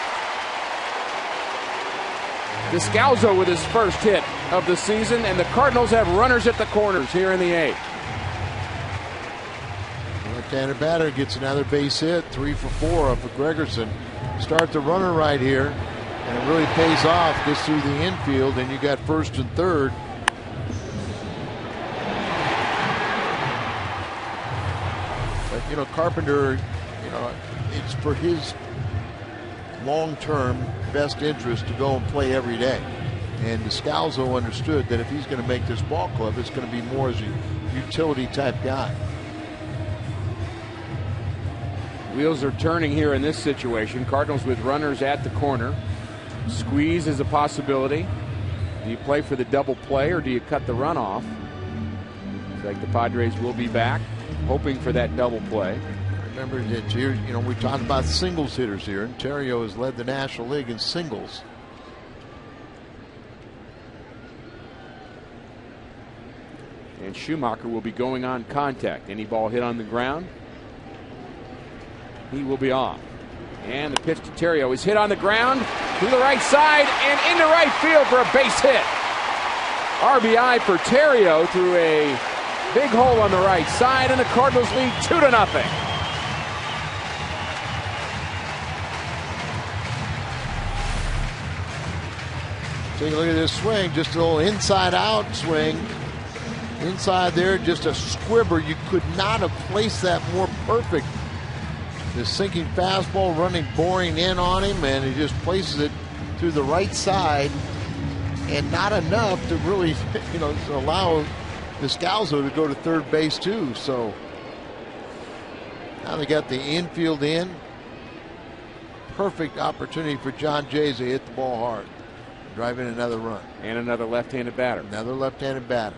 Descalzo with his first hit of the season, and the Cardinals have runners at the corners here in the 8th. Left-handed batter gets another base hit, 3 for 4 up for Gregerson. Start the runner right here. And it really pays off, gets through the infield, and you got first and third. But, you know, Carpenter, you know, it's for his long-term best interest to go and play every day. And Descalzo understood that if he's going to make this ball club, it's going to be more as a utility-type guy. Wheels are turning here in this situation. Cardinals with runners at the corner. Squeeze is a possibility. Do you play for the double play or do you cut the run off? Looks like the Padres will be back, hoping for that double play. Remember that here, you know, we talked about singles hitters here, and Terrio has led the National League in singles. And Schumacher will be going on contact. Any ball hit on the ground, he will be off. And the pitch to Terrio is hit on the ground to the right side and into right field for a base hit. RBI for Terrio through a big hole on the right side, and the Cardinals lead 2-0. Take a look at this swing, just a little inside out swing. Inside there, just a squibber. You could not have placed that more perfect. The sinking fastball running, boring in on him, and he just places it through the right side, and not enough to really, you know, to allow Descalzo to go to third base too. So now they got the infield in. Perfect opportunity for John Jays to hit the ball hard, drive in another run. And another left-handed batter. Another left-handed batter.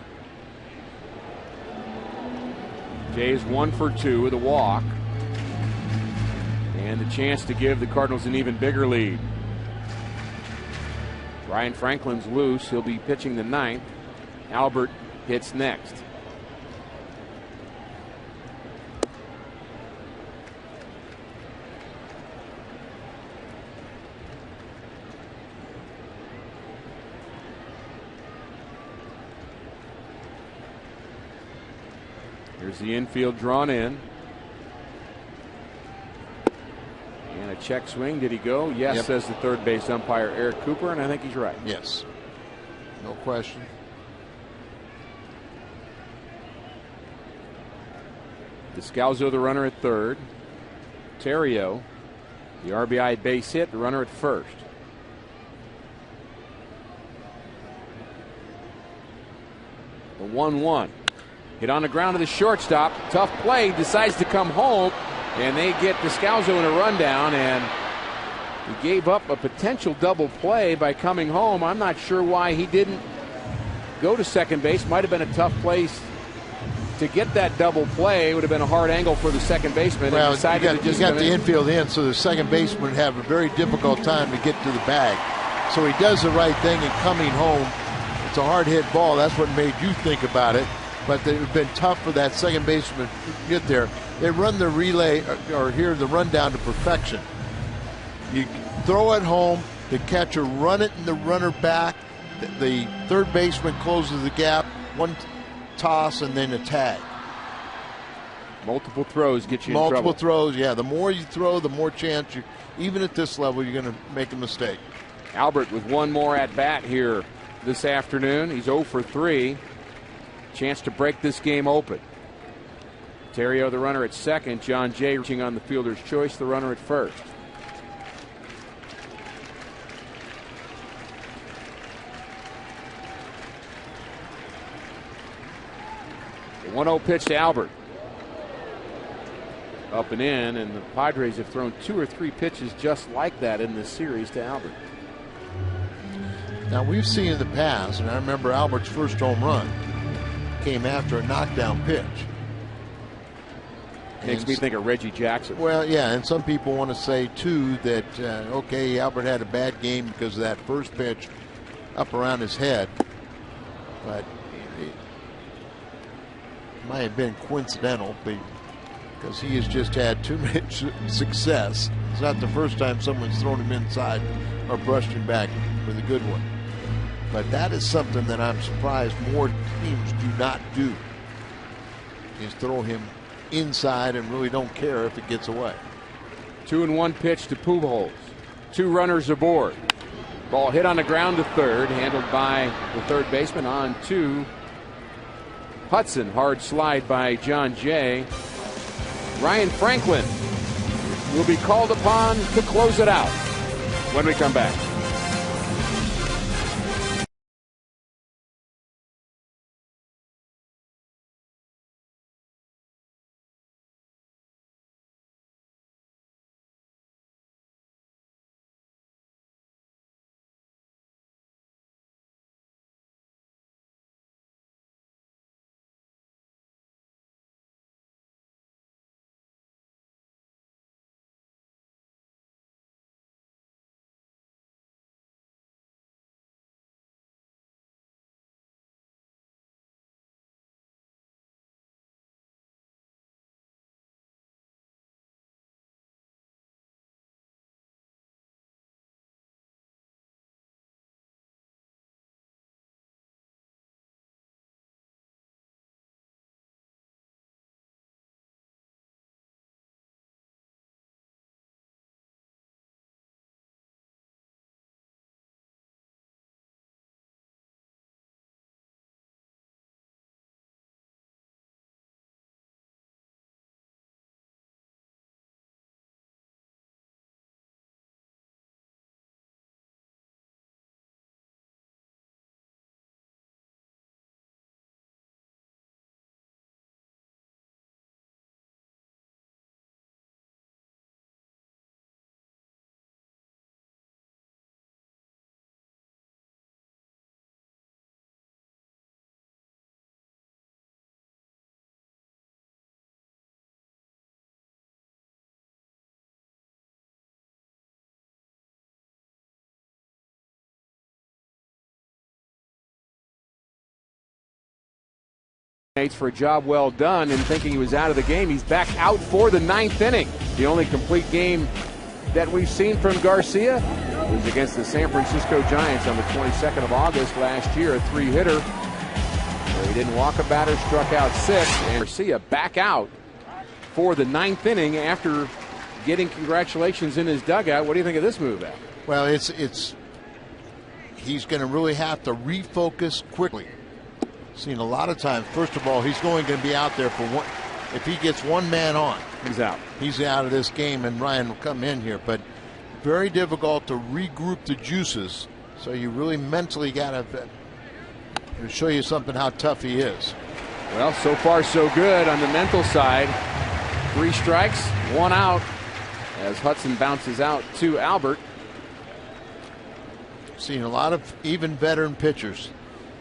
Jays 1 for 2 with a walk. And the chance to give the Cardinals an even bigger lead. Ryan Franklin's loose. He'll be pitching the 9th. Albert hits next. Here's the infield drawn in. And a check swing. Did he go? Yes, yep. Says the third base umpire Eric Cooper, and I think he's right. Yes. No question. Descalzo, the runner at third. Terrio, the RBI base hit, the runner at first. The 1-1. Hit on the ground to the shortstop. Tough play. Decides to come home. And they get Descalso in a rundown, and he gave up a potential double play by coming home. I'm not sure why he didn't go to second base. Might have been a tough place to get that double play. It would have been a hard angle for the second baseman. Well, and decided you got the infield in, so the second baseman would have a very difficult time to get to the bag. So he does the right thing in coming home. It's a hard hit ball. That's what made you think about it. But it would have been tough for that second baseman to get there. They run the relay, or here the rundown to perfection. You throw it home, the catcher run it and the runner back. The third baseman closes the gap, one toss and then a tag. Multiple throws get you in trouble. Multiple throws, yeah. The more you throw, the more chance you, even at this level, you're going to make a mistake. Albert with one more at bat here this afternoon. He's 0 for 3. Chance to break this game open. Terrio, the runner at second. John Jay reaching on the fielder's choice, the runner at first. The 1-0 pitch to Albert. Up and in, and the Padres have thrown 2 or 3 pitches just like that in this series to Albert. Now, we've seen in the past, and I remember Albert's first home run came after a knockdown pitch. Makes me think of Reggie Jackson. Well, yeah, and some people want to say, too, that, okay, Albert had a bad game because of that first pitch up around his head. But it might have been coincidental because he has just had too much success. It's not the first time someone's thrown him inside or brushed him back with a good one. But that is something that I'm surprised more teams do not do, is throw him inside and really don't care if it gets away. 2-1 pitch to Pujols. 2 runners aboard. Ball hit on the ground to third, handled by the third baseman on to Hudson. Hard slide by John Jay. Ryan Franklin will be called upon to close it out when we come back. For a job well done, and thinking he was out of the game. He's back out for the 9th inning. The only complete game that we've seen from Garcia was against the San Francisco Giants on the 22nd of August last year, a 3-hitter. Where he didn't walk a batter, struck out 6, and Garcia back out for the 9th inning after getting congratulations in his dugout. What do you think of this move, Al? Well, he's going to really have to refocus quickly. Seen a lot of times, first of all, he's going to be out there for one. If he gets one man on, he's out. He's out of this game, and Ryan will come in here. But very difficult to regroup the juices. So you really mentally got to show you something how tough he is. Well, so far so good on the mental side. 3 strikes, 1 out as Hudson bounces out to Albert. Seen a lot of even veteran pitchers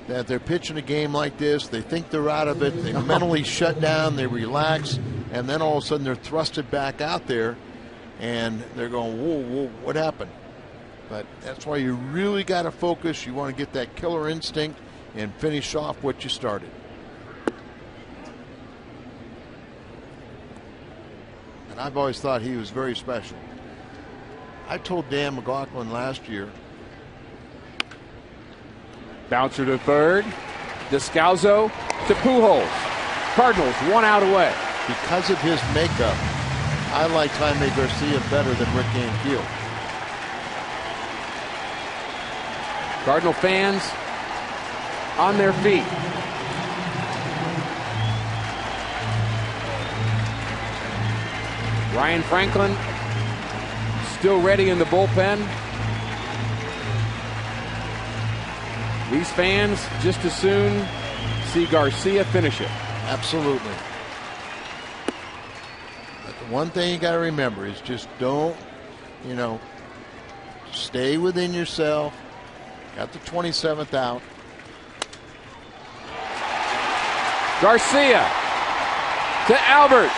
that they're pitching a game like this, they think they're out of it, they mentally shut down, they relax, and then all of a sudden they're thrusted back out there and they're going, whoa, what happened? But that's why you really got to focus. You want to get that killer instinct and finish off what you started. And I've always thought he was very special. I told Dan McLaughlin last year. Bouncer to third. Descalzo to Pujols. Cardinals 1 out away. Because of his makeup, I like Jaime Garcia better than Rick Ankiel. Cardinal fans on their feet. Ryan Franklin still ready in the bullpen. These fans just as soon see Garcia finish it. Absolutely. But the one thing you got to remember is just don't, stay within yourself. Got the 27th out. Garcia to Albert.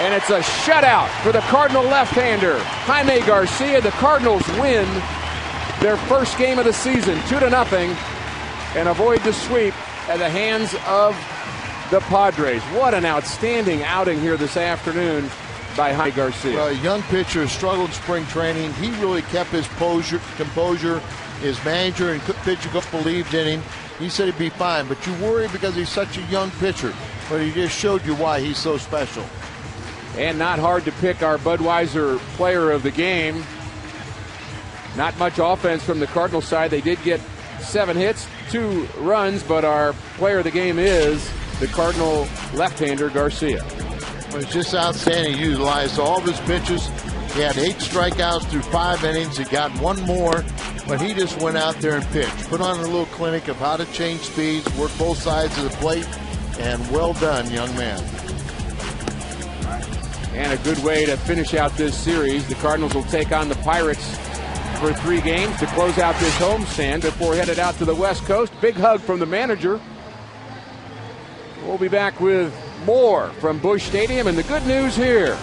And it's a shutout for the Cardinal left-hander, Jaime Garcia. The Cardinals win their first game of the season, 2-0, and avoid the sweep at the hands of the Padres. What an outstanding outing here this afternoon by Jaime Garcia. Well, a young pitcher struggled spring training. He really kept his composure. His manager and pitcher believed in him. He said he'd be fine, but you worry because he's such a young pitcher. But he just showed you why he's so special. And not hard to pick our Budweiser player of the game. Not much offense from the Cardinal side. They did get 7 hits, 2 runs, but our player of the game is the Cardinal left-hander Garcia. It was just outstanding. He utilized all of his pitches. He had 8 strikeouts through 5 innings. He got 1 more, but he just went out there and pitched. Put on a little clinic of how to change speeds, work both sides of the plate, and well done, young man. And a good way to finish out this series. The Cardinals will take on the Pirates for 3 games to close out this homestand before headed out to the West Coast. Big hug from the manager. We'll be back with more from Busch Stadium, and the good news here